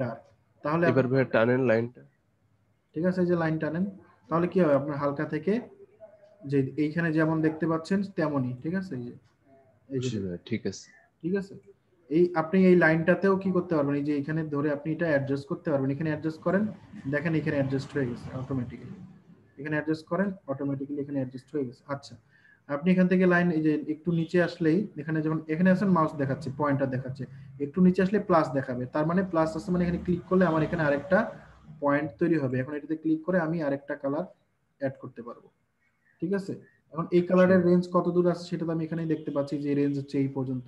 ডার্ক। তাহলে পারছি। এবার আপনি, ভাইয়া টানেন লাইনটা। ঠিক আছে, এই যে লাইন টানেন, তাহলে কি হবে আপনার হালকা থেকে যে এইখানে যেমন দেখতে পাচ্ছেন তেমনই, ঠিক আছে। এই যে জি ভাইয়া, ঠিক আছে। ঠিক আছে। এই আপনি এই লাইনটাতেও কি করতে পারবেন, এই যে এখানে ধরে আপনি এটা অ্যাডজাস্ট করতে পারবেন। এখানে অ্যাডজাস্ট করেন, দেখেন এখানে অ্যাডজাস্ট হয়ে গেছে অটোমেটিক্যালি। এখানে অ্যাডজাস্ট করেন, অটোমেটিক্যালি এখানে অ্যাডজাস্ট হয়ে গেছে। আচ্ছা আপনি এখান থেকে লাইন এই যে একটু নিচে আসলেই, এখানে যখন এখানে আছেন মাউস দেখাচ্ছে, পয়েন্টার দেখাচ্ছে, একটু নিচে আসলে প্লাস দেখাবে, তার মানে প্লাস আছে, মানে এখানে ক্লিক করলে আমার এখানে আরেকটা পয়েন্ট তৈরি হবে। এখন এটাতে ক্লিক করে আমি আরেকটা কালার অ্যাড করতে পারবো, ঠিক আছে। এখন এই কালারের রেঞ্জ কত দূর আছে সেটা তো আমি এখানেই দেখতে পাচ্ছি, যে রেঞ্জ হচ্ছে এই পর্যন্ত।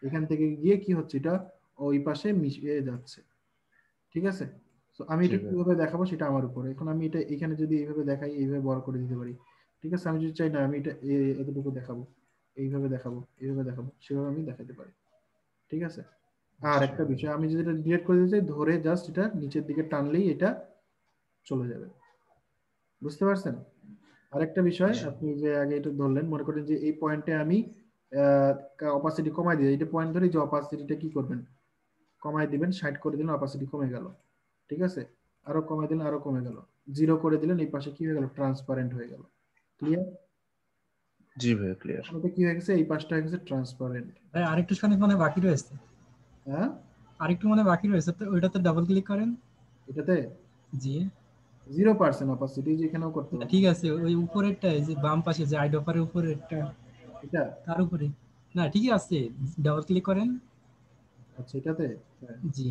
এখান থেকে গিয়ে কি হচ্ছে, এটা ওই পাশে মিশিয়ে যাচ্ছে, ঠিক আছে। তো আমি জি এটা ভাইয়া, কিভাবে দেখাবো সেটা আমার উপরে। এখন আমি এটা এখানে যদি এইভাবে দেখাই, এইভাবে বড় করে দিতে পারি, ঠিক আছে। আমি যদি চাই না আমি এটা এতটুকু দেখাবো, এইভাবে দেখাবো, এইভাবে দেখাবো, সেভাবে আমি দেখাতে পারি, ঠিক আছে। আর একটা বিষয়, আমি যদি এটা ডিলিট করে দিতে চাই, ধরে জাস্ট এটা নিচের দিকে টানলেই এটা চলে যাবে, বুঝতে পারছেন? আরেকটা বিষয়, আপনি যে আগে এটা ধরলেন, মনে করেন যে এই পয়েন্টে আমি অপাসিটি কমাই দিই, এটা পয়েন্ট ধরে যে অপাসিটিটা কি করবেন, কমাই দিবেন, 60 করে দিলেন, অপাসিটি কমে গেল, ঠিক আছে। আরো কমাই দিলেন, আরো কমে গেল, 0 করে দিলেন, এই পাশে কি হয়ে গেল, ট্রান্সপারেন্ট হয়ে গেল। ক্লিয়ার? জি ভাইয়া, ক্লিয়ার। এখন এটা কি হয়ে গেছে, এই পাশটা হয়ে গেছে ট্রান্সপারেন্ট। ভাই আরেকটু খানিক মানে বাকি রয়েছে, হ্যাঁ আরেকটু মানে বাকি রয়েছে, তো ওইটাতে ডাবল ক্লিক করেন। এটাতে জি 0% অপাসিটি, যেখানেও করতে না, পারবেন। ঠিক আছে, ওই উপরেরটা, এই যে বাম পাশে যে আইডপারের উপরেরটা, এটা তার উপরে। না ঠিকই আছে, ডাবল ক্লিক করেন। আচ্ছা এটাতে, হ্যাঁ জি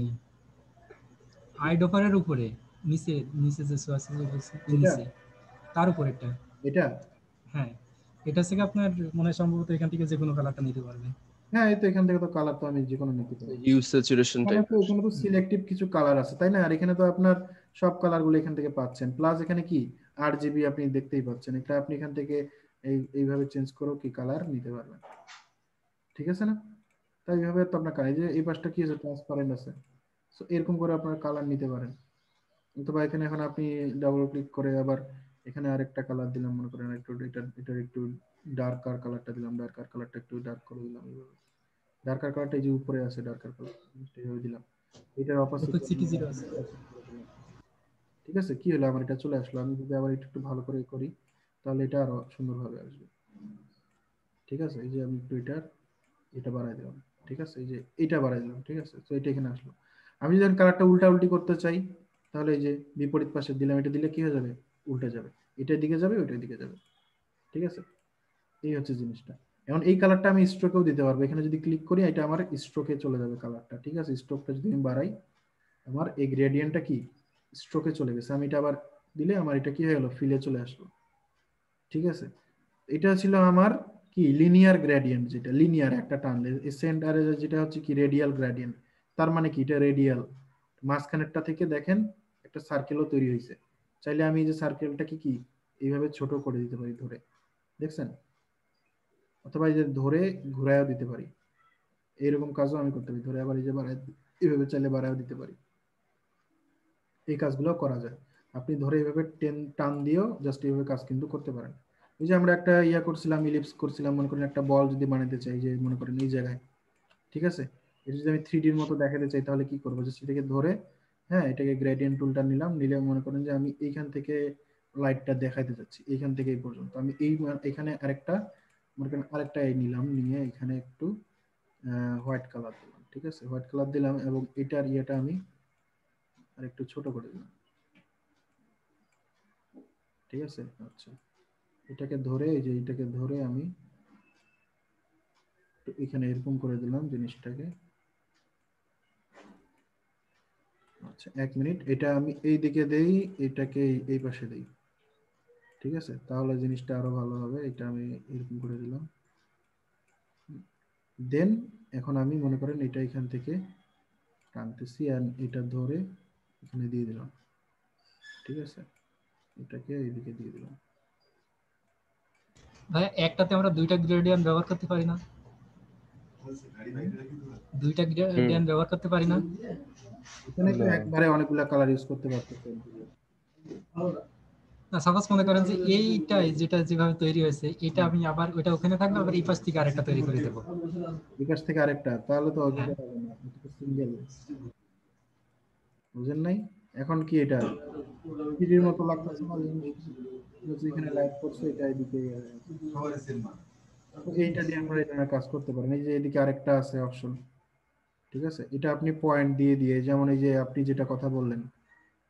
আইডপারের উপরে, নিচে, নিচে যে আছে যে বলছে, এটা নিচে তার উপরেরটা। এটা হ্যাঁ এটা থেকে আপনার মনে হয় সম্ভবত এখান থেকে যে কোনো কালারটা নিতে পারবেন। হ্যাঁ, এই তো এখান থেকে তো কালার তো আমি যে কোনো নিতে পারি। হিউ স্যাচুরেশন এখানে টাইপ। তো এখানে তো সিলেক্টিভ কিছু কালার আছে তাই না? আর এখানে তো আপনার সব কালার গুলো এখান থেকে পাচ্ছেন, প্লাস এখানে কি RGB আপনি দেখতেই পাচ্ছেন, এটা আপনি এখান থেকে এইভাবে চেঞ্জ করেও কি কালার নিতে পারবেন, ঠিক আছে না? তাই এইভাবে তো আপনার কালার, এই যে এই পাশটা কি আছে, ট্রান্সপারেন্ট আছে, সো এরকম করে আপনার কালার নিতে পারেন। অথবা এখানে এখন আপনি ডাবল ক্লিক করে আবার এখানে আরেকটা কালার দিলাম, মনে করেন একটু এটার একটু ডার্কার কালারটা দিলাম, ডার্কার কালারটা একটু ডার্ক করে দিলাম, এইভাবে ডার্কার কালারটা এই যে উপরে আছে ডার্কার কালার, এইভাবে দিলাম, এটার অপোজিট অপেক্সিটি 0 আছে। ঠিক আছে। কি হলো, আমার এটা চলে আসলো। আমি যদি আবার একটু ভালো করে করি তাহলে এটা আরো সুন্দরভাবে আসবে, ঠিক আছে। এই যে আমি একটু এটা বাড়াই দিলাম, ঠিক আছে, এই যে এটা বাড়াই দিলাম, ঠিক আছে। তো এটা এখানে আসলো। আমি যদি কালারটা উল্টা উল্টি করতে চাই তাহলে এই যে বিপরীত পাশে দিলাম, এটা দিলে কি হয়ে যাবে, উল্টে যাবে, এটার দিকে যাবে, ওইটার দিকে যাবে, ঠিক আছে। এই হচ্ছে জিনিসটা। এখন এই কালারটা আমি স্ট্রোকেও দিতে পারবো, এখানে যদি ক্লিক করি এটা আমার স্ট্রোকে চলে যাবে কালারটা, ঠিক আছে। স্ট্রোকটা যদি আমি বাড়াই, আমার এই গ্রেডিয়েন্টটা কি স্ট্রোকে চলে গেছে, আমি এটা আবার দিলে আমার এটা কি হয়ে গেল, ফিলে চলে আসলো, ঠিক আছে। এটা ছিল আমার কি লিনিয়ার গ্রেডিয়েন্ট, যেটা লিনিয়ার একটা টানলে, সেন্টারে যেটা হচ্ছে কি রেডিয়াল গ্রেডিয়েন্ট, তার মানে কি এটা রেডিয়াল, মাঝখানেরটা থেকে দেখেন একটা সার্কেলও তৈরি হয়েছে। চাইলে আমি এই যে সার্কেলটাকে কি এইভাবে ছোট করে দিতে পারি ধরে, দেখছেন, অথবা এই যে ধরে ঘুরাইও দিতে পারি, এইরকম কাজও আমি করতে পারি, ধরে আবার এই যে বাড়াই, এইভাবে চাইলে বাড়াইও দিতে পারি, এই কাজগুলো করা যায়। আপনি ধরে এইভাবে টান দিয়েও জাস্ট এইভাবে কাজ কিন্তু করতে পারেন। এই যে আমরা একটা ইয়া করছিলাম, ইলিপস করছিলাম, মনে করেন একটা বল যদি বানাতে চাই, যে মনে করেন এই জায়গায়, ঠিক আছে, এটা যদি আমি 3D এর মতো দেখাতে চাই তাহলে কি করবো, যে সেটাকে ধরে, হ্যাঁ, এটাকে গ্রেডিয়েন্ট টুলটা নিলাম, নিলে মনে করেন যে আমি এইখান থেকে লাইটটা দেখাইতে যাচ্ছি, এইখান থেকে এই পর্যন্ত আমি এখানে আরেকটা, মনে করেন আরেকটা এই নিলাম, নিয়ে এখানে একটু হোয়াইট কালার দিলাম, ঠিক আছে, হোয়াইট কালার দিলাম, এবং এটার ইয়েটা আমি আরেকটু ছোট করে দিলাম, ঠিক আছে। আচ্ছা, এটাকে ধরে, এই যে এটাকে ধরে আমি এখানে এরকম করে দিলাম জিনিসটাকে। আচ্ছা, 1 মিনিট, এটা আমি এই দিকে দেই, এটাকে এই পাশে দেই, ঠিক আছে, তাহলে জিনিসটা আরো ভালো হবে। এটা আমি এরকম করে দিলাম, দেন এখন আমি মনে করেন এটা এখান থেকে টানতেছি, আর এটা ধরে এখানে দিয়ে দিলাম, ঠিক আছে, এটাকে এইদিকে দিয়ে দিলাম। ভাই একটাতে আমরা দুইটা গ্রেডিয়েন্ট ব্যবহার করতে পারি না? দুইটা গ্রেডিয়েন্ট ব্যবহার করতে পারি না? এখানে তো একবারে অনেকগুলা কালার ইউজ করতে পারতেছেন। না, সাপোজ মনে করেন যে এইটাই যেটা যেভাবে তৈরি হয়েছে, এটা আমি আবার ওইটা ওখানে থাকবে, আবার এই পাশ থেকে আরেকটা তৈরি করে দেবো। বিকাশ থেকে আরেকটা, তাহলে তো হবে না, এটা তো সিঙ্গেল, বুঝেন নাই? এখন কি এটা টিভির মতো লাগতেছে না জিনিস, এখানে লাইট করছে, এটা এদিকে, তো এইটা দিয়ে আমরা এটা কাজ করতে পারেন। এই যে এদিকে আরেকটা আছে অপশন, ঠিক আছে, এটা আপনি পয়েন্ট দিয়ে দিয়ে, যেমন এই যে আপনি যেটা কথা বললেন,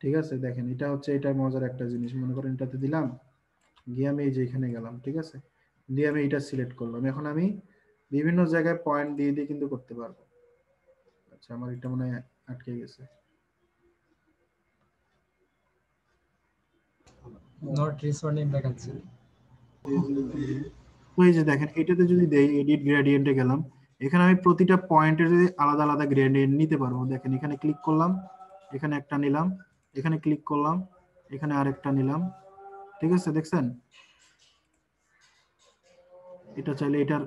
ঠিক আছে, দেখেন এটা হচ্ছে, এটা মজার একটা জিনিস, মনে করেন এটাতে দিলাম, গিয়ে আমি এই যে এখানে গেলাম, ঠিক আছে, দিয়ে আমি এটা সিলেক্ট করলাম, এখন আমি বিভিন্ন জায়গায় পয়েন্ট দিয়ে দিয়ে কিন্তু করতে পারবো। আচ্ছা, আমার এটা মনে হয় আটকে গেছে, নট রেসপন্ডিং দেখাচ্ছে। তো এই যে দেখেন, এটাতে যদি দেই, এডিট গ্রেডিয়েন্টে গেলাম, এখানে আমি প্রতিটা পয়েন্টের যদি আলাদা আলাদা গ্রেডিয়েন্ট নিতে পারবো। দেখেন এখানে ক্লিক করলাম, এখানে একটা নিলাম, এখানে ক্লিক করলাম, এখানে আরেকটা নিলাম, ঠিক আছে, দেখছেন? এটা চাইলে এটার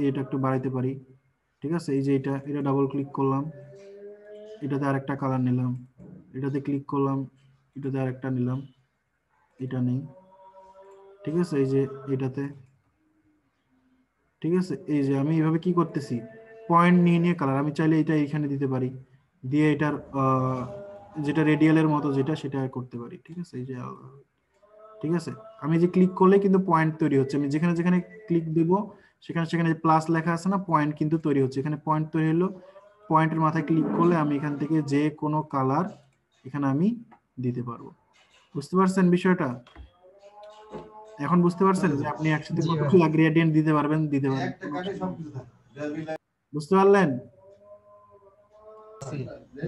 এটা একটু বাড়াইতে পারি, ঠিক আছে, এই যে এটা ডাবল ক্লিক করলাম, এটাতে আরেকটা কালার নিলাম, এটাতে ক্লিক করলাম, এটাতে আরেকটা নিলাম, এটা নেই, ঠিক আছে, এই যে এটাতে, ঠিক আছে, এই যে আমি এইভাবে কি করতেছি, পয়েন্ট নিয়ে নিয়ে কালার, আমি চাইলে এটা এইখানে দিতে পারি, দিয়ে এটার যেটা রেডিয়ালের মতো যেটা, সেটা করতে পারি, ঠিক আছে, এই যে ঠিক আছে, আমি যে ক্লিক করলে কিন্তু পয়েন্ট তৈরি হচ্ছে, আমি যেখানে যেখানে ক্লিক দেব সেখানে সেখানে যে প্লাস লেখা আছে না, পয়েন্ট কিন্তু তৈরি হচ্ছে, এখানে পয়েন্ট তৈরি হলো, পয়েন্টের মাথায় ক্লিক করলে আমি এখান থেকে যে কোনো কালার এখানে আমি দিতে পারবো। বুঝতে পারছেন বিষয়টা? এখন বুঝতে পারছেন যে আপনি একসাথে কতগুলো গ্রেডিয়েন্ট দিতে পারবেন? বুঝতে পারলেন?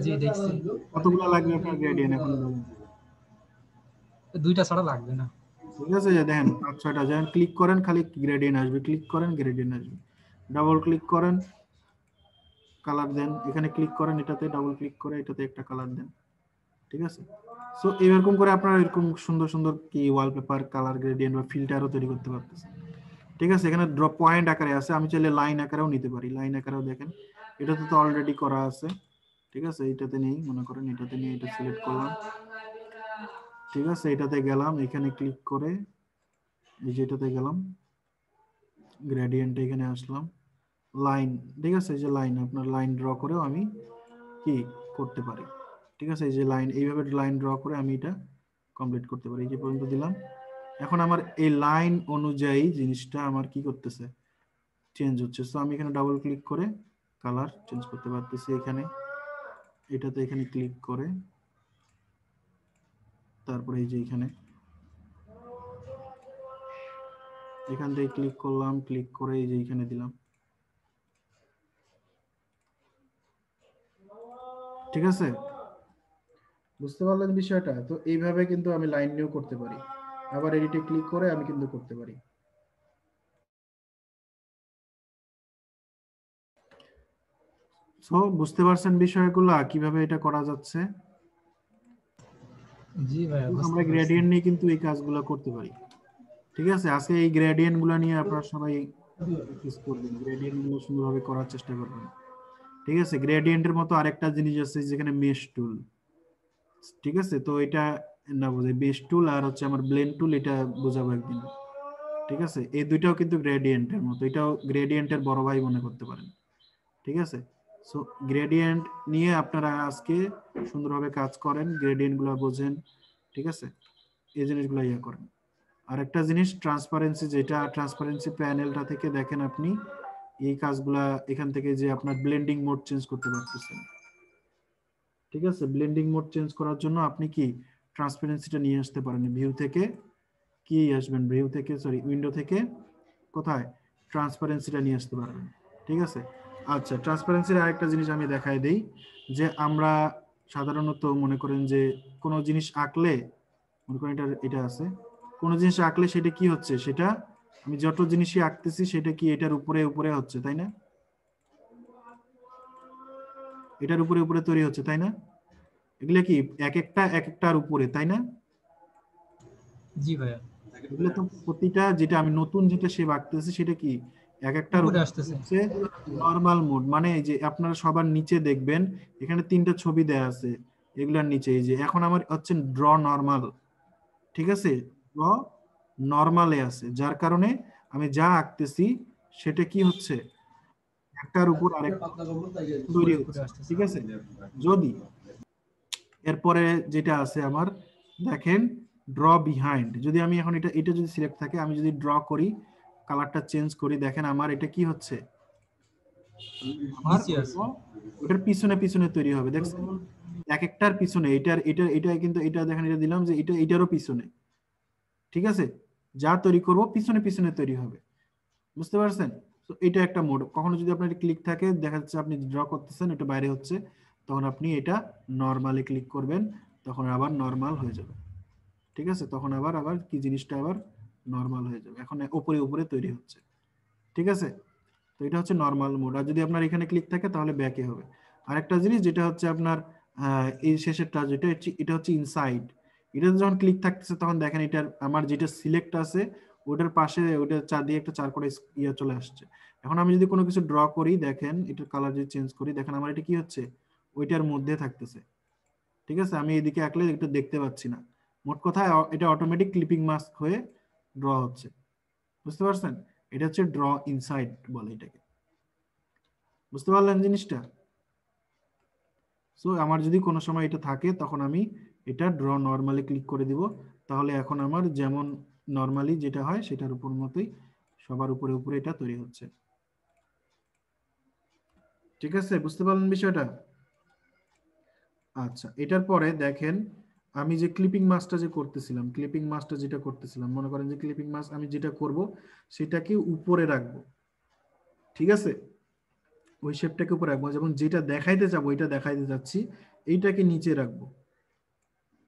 জি, দেখছি। কতগুলো লাগবে আপনার গ্রেডিয়েন্ট এখন বলুন? দুইটা ছাড়া লাগবে না। ঠিক আছে, যে দেখেন 5-6টা, যখন ক্লিক করেন খালি গ্রেডিয়েন্ট আসবে, ক্লিক করেন গ্রেডিয়েন্ট আসবে, ডাবল ক্লিক করেন কালার দেন, এখানে ক্লিক করেন এটাতে, ডাবল ক্লিক করে এটাতে একটা কালার দেন, ঠিক আছে। সো এরকম করে আপনারা এরকম সুন্দর সুন্দর কি ওয়ালপেপার, কালার গ্রেডিয়েন্ট বা ফিল্টারও তৈরি করতে পারতেছেন, ঠিক আছে। এখানে ড্রপ পয়েন্ট আকারে আছে, আমি চাইলে লাইন আকারেও নিতে পারি, লাইন আকারেও দেখেন এটাতে তো অলরেডি করা আছে, ঠিক আছে, এটাতে নেই, মনে করেন এটাতে নিয়ে এটা সিলেক্ট করলাম, ঠিক আছে, এটাতে গেলাম, এখানে ক্লিক করে এই যে এটাতে গেলাম, গ্রেডিয়েন্টে এখানে আসলাম, লাইন, ঠিক আছে, এই যে লাইন, আপনার লাইন ড্র করেও আমি কি করতে পারি, ঠিক আছে, এই যে লাইন, এইভাবে লাইন ড্র করে আমি এটা কমপ্লিট করতে পারি, এই যে পর্যন্ত দিলাম। এখন আমার এই লাইন অনুযায়ী জিনিসটা আমার কি করতেছে, চেঞ্জ হচ্ছে। সো আমি এখানে ডাবল ক্লিক করে কালার চেঞ্জ করতে পারতেছি, এখানে এটাতে এখানে ক্লিক করে, তারপরে এই যে এখানে এখান থেকে ক্লিক করলাম, ক্লিক করে এই যে এখানে দিলাম, ঠিক আছে, বুঝতে পারলেন বিষয়টা? তো এইভাবে কিন্তু আমি লাইন নিয়েও করতে পারি, আবার এডিটে ক্লিক করে আমি কিন্তু করতে পারি। সো বুঝতে পারছেন বিষয়গুলো কিভাবে এটা করা যাচ্ছে? জি ভাই, আমরা গ্রেডিয়েন্ট নিয়ে কিন্তু এই কাজগুলো করতে পারি, ঠিক আছে। আজকে এই গ্রেডিয়েন্ট গুলো নিয়ে আপনারা সবাই প্র্যাকটিস করবেন, গ্রেডিয়েন্ট গুলো সুন্দরভাবে করার চেষ্টা করবেন, ঠিক আছে। গ্রেডিয়েন্টের মতো আরেকটা জিনিস আছে যেখানে মেশ টুল, ঠিক আছে, তো এটা না বোঝাই, বেশ টুল আর হচ্ছে আমার ব্লেন্ড টুল, এটা বোঝাবো একদিন, ঠিক আছে, এই দুইটাও কিন্তু গ্রেডিয়েন্টের মতো, এটাও গ্রেডিয়েন্টের বড় ভাই মনে করতে পারেন। ঠিক আছে, সো গ্রেডিয়েন্ট নিয়ে আপনারা আজকে সুন্দরভাবে কাজ করেন, গ্রেডিয়েন্ট গুলো বোঝেন। ঠিক আছে, এই জিনিসগুলো ইয়ে করেন। আর একটা জিনিস ট্রান্সপারেন্সি, যেটা ট্রান্সপারেন্সি প্যানেলটা থেকে দেখেন আপনি এই কাজগুলা এখান থেকে যে আপনার ব্লেন্ডিং মোড চেঞ্জ করতে পারতেছেন। ঠিক আছে, ব্লেন্ডিং মোড চেঞ্জ করার জন্য আপনি কি ট্রান্সপারেন্সিটা নিয়ে আসতে পারেন ভিউ থেকে, কি আসবেন ভিউ থেকে, সরি উইন্ডো থেকে, কোথায় ট্রান্সপারেন্সিটা নিয়ে আসতে পারবেন। ঠিক আছে, আচ্ছা ট্রান্সপারেন্সির আরেকটা জিনিস আমি দেখাই দেই, যে আমরা সাধারণত মনে করেন যে কোনো জিনিস আঁকলে, মনে করেন এটা আছে, কোনো জিনিস আঁকলে সেটা কি হচ্ছে, সেটা আমি যত জিনিসই আঁকতেছি সেটা কি এটার উপরে উপরে হচ্ছে, তাই না? এটার উপরে উপরে তৈরি হচ্ছে, তাই না? এগুলো কি এক একটার উপরে, তাই না? জি ভাইয়া, এগুলো তো প্রতিটা, যেটা আমি নতুন যেটা শেপ আঁকতেছি সেটা কি এক একটার উপরে উপরে আসতেছে। হচ্ছে নরমাল মোড। মানে এই যে আপনারা সবার নিচে দেখবেন এখানে 3টা ছবি দেয়া আছে, এগুলার নিচে এই যে এখন আমার হচ্ছে ড্র নরমাল। ঠিক আছে, ড্র নরমালে আছে, যার কারণে আমি যা আঁকতেছি সেটা কি হচ্ছে একটার উপর আরেকটা তৈরি উপরে উপরে হচ্ছে। আসতেছে। ঠিক আছে, যদি এরপরে যেটা আছে আমার, দেখেন ড্র বিহাইন্ড, যদি আমি এখন এটা এটা যদি সিলেক্ট থাকে, আমি যদি ড্র করি, কালারটা চেঞ্জ করি, দেখেন আমার এটা কি হচ্ছে, আমার নিচে আছে। ওটার পিছনে পিছনে তৈরি হবে, দেখছেন এক একটার পিছনে, এটার এটা এটা কিন্তু এটা দেখেন, এটা দিলাম যে এটা এটারও পিছনে। ঠিক আছে, যা তৈরি করব পিছনে পিছনে তৈরি হবে, বুঝতে পারছেন? তো এটা একটা মোড। কখনো যদি আপনার ক্লিক থাকে, দেখা যাচ্ছে আপনি ড্র করতেছেন, এটা বাইরে হচ্ছে, তখন আপনি এটা নরমালে ক্লিক করবেন, তখন আবার নরমাল হয়ে যাবে। ঠিক আছে, তখন আবার আবার কি জিনিসটা আবার নরমাল হয়ে যাবে, এখন উপরে উপরে তৈরি হচ্ছে। ঠিক আছে, তো এটা হচ্ছে নরমাল মোড। আর যদি আপনার এখানে ক্লিক থাকে তাহলে ব্যাকে হবে। আরেকটা জিনিস যেটা হচ্ছে আপনার এই শেষেরটা যেটা হচ্ছে, এটা হচ্ছে ইনসাইড। এটা যখন ক্লিক থাকতেছে তখন দেখেন এটার আমার যেটা সিলেক্ট আছে ওটার পাশে ওটা দিয়ে একটা চার করে ইয়ে চলে আসছে। এখন আমি যদি কোনো কিছু ড্র করি, দেখেন এটার কালার যদি চেঞ্জ করি, দেখেন আমার এটা কি হচ্ছে, ওইটার মধ্যে থাকতেছে। ঠিক আছে, আমি এদিকে আঁকলে এটা দেখতে পাচ্ছি না। মোট কথা এটা অটোমেটিক ক্লিপিং মাস্ক হয়ে ড্র হচ্ছে, বুঝতে পারছেন? এটা হচ্ছে ড্র ইনসাইড বলে এটাকে, বুঝতে পারলেন জিনিসটা? সো আমার যদি কোনো সময় এটা থাকে তখন আমি এটা ড্র নরমালি ক্লিক করে দিব, তাহলে এখন আমার যেমন নরমালি যেটা হয় সেটার উপর মতোই সবার উপরে উপরে এটা তৈরি হচ্ছে। ঠিক আছে, বুঝতে পারলেন বিষয়টা? আচ্ছা, এটার পরে দেখেন আমি যে ক্লিপিং মাস্কটা যে করতেছিলাম, ক্লিপিং মাস্কটা যেটা করতেছিলাম, মনে করেন যে ক্লিপিং মাস্ক আমি যেটা করব সেটাকে উপরে রাখবো। ঠিক আছে, ওই শেপটাকে উপরে রাখবো, যেমন যেটা দেখাইতে যাবো এটা দেখাইতে যাচ্ছি, এইটাকে নিচে রাখবো।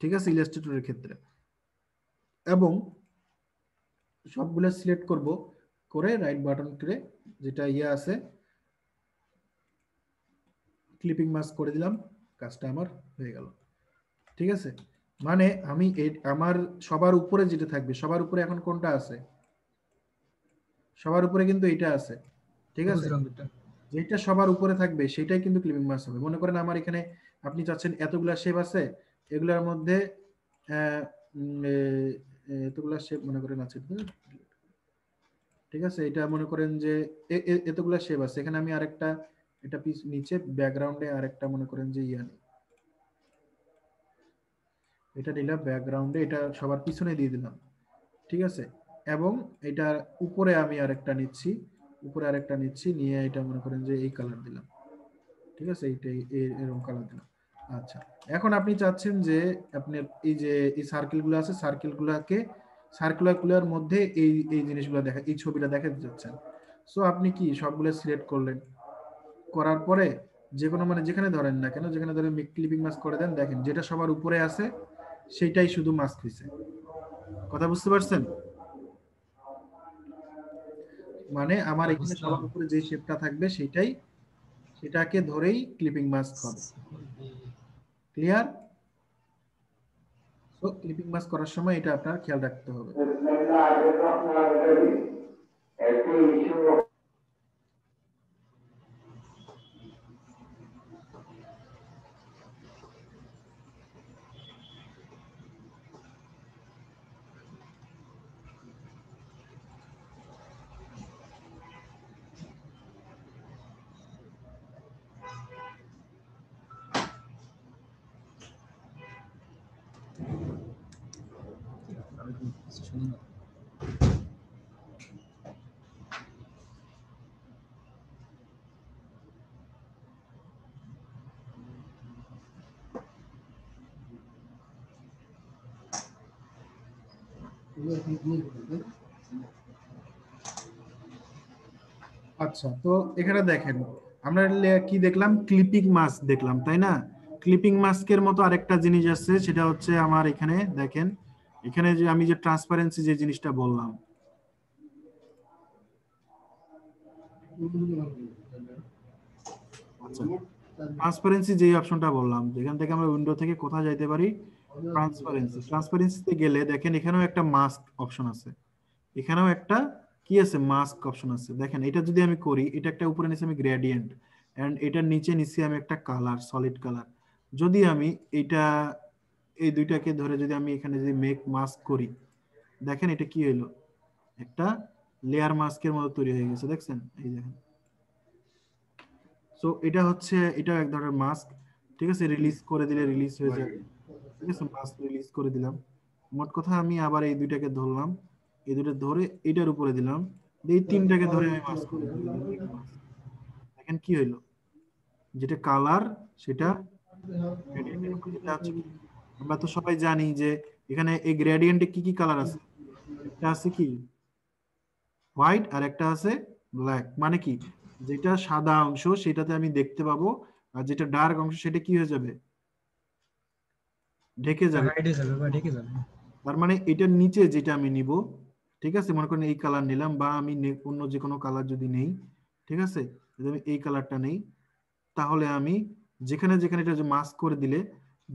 ঠিক আছে, ইলাস্ট্রেটরের ক্ষেত্রে। এবং সবগুলো সিলেক্ট করব করে রাইট বাটন করে যেটা ইয়ে আছে ক্লিপিং মাস্ক করে দিলাম, কাজটা আমার হয়ে গেল। ঠিক আছে, মানে আমি আমার সবার উপরে যেটা থাকবে, সবার উপরে এখন কোনটা আছে, সবার উপরে কিন্তু এটা আছে। ঠিক সবুজ আছে, রঙেরটা। যেটা সবার উপরে থাকবে সেটাই কিন্তু ক্লিপিং মাস্ক হবে। মনে করেন আমার এখানে আপনি চাচ্ছেন এতগুলা শেপ আছে, এগুলার মধ্যে আহ, উম, এ, এতগুলা শেপ মনে করেন আছে। ঠিক আছে, এটা মনে করেন যে এতগুলা শেপ আছে, এখানে আমি আরেকটা এটা নিচে ব্যাকগ্রাউন্ডে আরেকটা মনে করেন যে ইয়া নেই, এটা দিলাম ব্যাকগ্রাউন্ডে, এটা সবার পিছনে দিয়ে দিলাম। ঠিক আছে, এবং এটা উপরে আমি আরেকটা নিচ্ছি, উপরে আরেকটা নিচ্ছি, নিয়ে এটা মনে করেন যে এই কালার দিলাম। ঠিক আছে, এইটাই এরকম কালার দিলাম। আচ্ছা, এখন আপনি চাচ্ছেন যে আপনার এই যে এই সার্কেলগুলো আছে, সার্কুলার মধ্যে এই এই জিনিসগুলো দেখা, এই ছবিটা দেখাতে চাচ্ছেন। সো আপনি কি সবগুলো সিলেক্ট করলেন, করার পরে যে কোনো মানে যেখানে ধরেন না কেন, যেখানে ধরেন ক্লিপিং মাস্ক করে দেন, দেখেন যেটা সবার উপরে আছে সেইটাই শুধু মাস্ক হয়েছে। কথা বুঝতে পারছেন? মানে আমার এখানে বুঝলাম। সবার উপরে যে শেপটা থাকবে সেটাকে ধরেই ক্লিপিং মাস্ক হবে। ক্লিয়ার? সো ক্লিপিং মাস্ক করার সময় এটা আপনার খেয়াল রাখতে হবে। শুনি না। আচ্ছা, তো এখানে দেখেন আমরা কি দেখলাম, ক্লিপিং মাস্ক দেখলাম, তাই না? ক্লিপিং মাস্কের মতো আরেকটা জিনিস আছে, সেটা হচ্ছে আমার এখানে দেখেন, এখানে যে আমি যে ট্রান্সপারেন্সি যে জিনিসটা বললাম, আচ্ছা, ট্রান্সপারেন্সি যে অপশনটা বললাম, যেখান থেকে আমরা উইন্ডো থেকে কোথায় যাইতে পারি, ট্রান্সপারেন্সিতে গেলে দেখেন এখানেও একটা মাস্ক অপশন আছে, এখানেও একটা কি আছে, মাস্ক অপশন আছে। দেখেন এটা যদি আমি করি, এটা একটা উপরে নিচে আমি গ্রেডিয়েন্ট, এন্ড এটার নিচে নিচে আমি একটা কালার, সলিড কালার। যদি আমি এটা এই দুইটাকে ধরে যদি আমি এখানে যদি মেক মাস্ক করি, দেখেন এটা কি হলো, একটা লেয়ার মাস্কের মতো তৈরি হয়ে গেছে, দেখছেন? এই দেখেন। সো এটা হচ্ছে, এটা এক ধরনের মাস্ক, ঠিক আছে? রিলিজ করে দিলে রিলিজ হয়ে যাবে, ঠিক আছে? মাস্ক রিলিজ করে দিলাম। মোট কথা আমি আবার এই দুইটাকে ধরলাম, এই দুটো ধরে এটার উপরে দিলাম, এই তিনটাকে ধরে আমি মাস্ক করে দিলাম। দেখেন কি হইলো, যেটা কালার সেটা গ্রেডিয়েন্টের উপরে, যেটা হচ্ছে কি, আমরা তো সবাই জানি যে এখানে এই গ্রেডিয়েন্টে কি কি কালার আছে, একটা আছে কি হোয়াইট, আর একটা আছে ব্ল্যাক। মানে কি, যেটা সাদা অংশ সেটাতে আমি দেখতে পাবো, আর যেটা ডার্ক অংশ সেটা কি হয়ে যাবে, ঢেকে যাবে। হাইডে যাবে বা ঢেকে যাবে। তার মানে এটার নিচে যেটা আমি নিব, ঠিক আছে, মনে করেন এই কালার নিলাম, বা আমি অন্য যে কোনো কালার যদি নেই, ঠিক আছে, যদি আমি এই কালারটা নেই, তাহলে আমি যেখানে যেখানে এটা যে মাস্ক করে দিলে,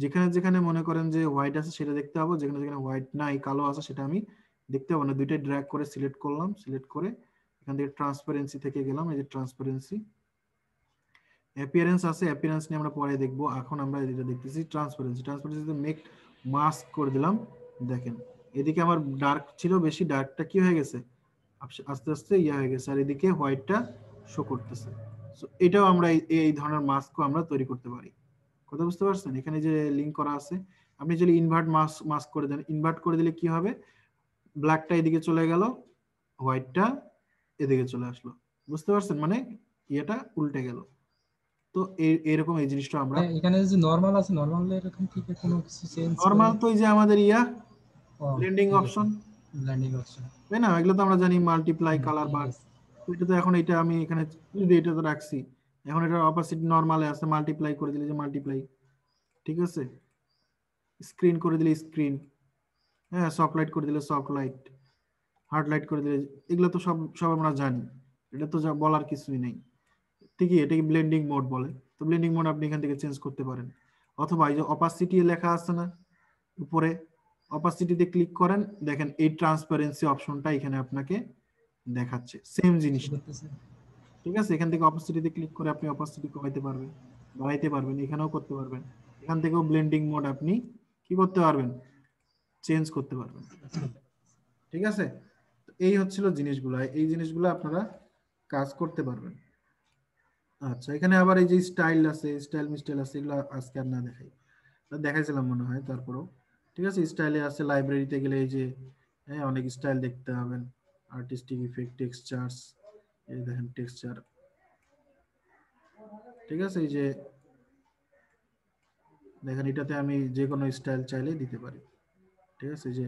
যেখানে যেখানে মনে করেন যে হোয়াইট আছে সেটা দেখতে পাবো, যেখানে যেখানে হোয়াইট নাই কালো আছে সেটা আমি দেখতে পাবো না। দুইটাই ড্র্যাগ করে সিলেক্ট করলাম, সিলেক্ট করে এখান থেকে ট্রান্সপারেন্সি থেকে গেলাম, এই যে ট্রান্সপারেন্সি, অ্যাপিয়ারেন্স আছে, অ্যাপিয়ারেন্স নিয়ে আমরা পরে দেখবো। এখন আমরা যেটা দেখতেছি ট্রান্সপারেন্সি, ট্রান্সপারেন্সিতে মেক মাস্ক করে দিলাম। দেখেন এদিকে আমার ডার্ক ছিল বেশি, ডার্কটা কি হয়ে গেছে, আস্তে আস্তে ইয়ে হয়ে গেছে, আর এদিকে হোয়াইটটা শো করতেছে। সো এটাও আমরা এই ধরনের মাস্কও আমরা তৈরি করতে পারি। কথা বুঝতে পারছেন? এখানে যে লিংক করা আছে, আপনি যদি ইনভার্ট মাস্ক করে দেন, ইনভার্ট করে দিলে কি হবে, ব্ল্যাকটা এদিকে চলে গেল, হোয়াইটটা এদিকে চলে আসলো। বুঝতে পারছেন? মানে ইয়েটা উল্টে গেল। তো এরকম এই জিনিসটা আমরা, এখানে যে নরমাল আছে, নরমাল এরকম কি কোনো কিছু চেঞ্জ করে? নরমাল তো এই যে আমাদের ও, ব্লেন্ডিং ঠিক আছে, অপশন, ব্লেন্ডিং অপশন। তাই না? এগুলো তো আমরা জানি, মাল্টিপ্লাই, কালার ঠিক বার। আছে। এটা তো এখন এটা আমি এখানে যদি এটা তো রাখছি, এখন এটা অপাসিটি নরমালে আছে, মাল্টিপ্লাই করে দিলে যে মাল্টিপ্লাই, ঠিক আছে, স্ক্রিন করে দিলে স্ক্রিন, হ্যাঁ, সফট লাইট করে দিলে সফট লাইট, হার্ড লাইট করে দিলে, এগুলো তো সব সব আমরা জানি, এটা তো যা বলার কিছুই নেই। ঠিকই, এটাকে ব্লেন্ডিং মোড বলে। তো ব্লেন্ডিং মোড আপনি এখান থেকে চেঞ্জ করতে পারেন, অথবা এই যে অপাসিটি লেখা আছে না উপরে, অপাসিটিতে ক্লিক করেন, দেখেন এই ট্রান্সপারেন্সি অপশনটা এখানে আপনাকে দেখাচ্ছে সেম জিনিস, ঠিক আছে? এখান থেকে অপাসিটিতে ক্লিক করে আপনি অপাসিটি কমাইতে পারবেন, বাড়াইতে পারবেন, এখানেও করতে পারবেন। এখান থেকেও ব্লেন্ডিং মোড আপনি কি করতে পারবেন, চেঞ্জ করতে পারবেন, ঠিক আছে? তো এই হচ্ছিল জিনিসগুলো, এই জিনিসগুলো আপনারা কাজ করতে পারবেন। আচ্ছা, এখানে আবার এই যে স্টাইল আছে, স্টাইল মিস্টাইল আছে, এগুলো আজকে আর না দেখাই, দেখাইছিলাম মনে হয় তারপরেও, ঠিক আছে? স্টাইলে আছে, লাইব্রেরিতে গেলে এই যে, হ্যাঁ, অনেক স্টাইল দেখতে পাবেন, আর্টিস্টিক ইফেক্ট, টেক্সচার্স, এই দেখেন টেক্সচার, ঠিক আছে? এই যে দেখেন এটাতে আমি যে কোনো স্টাইল চাইলে দিতে পারি, ঠিক আছে? এই যে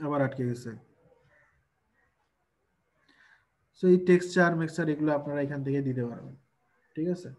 আবার আটকে গেছে। সো এই টেক্সচার মিক্সচার এগুলো আপনারা এখান থেকে দিতে পারবেন, ঠিক আছে?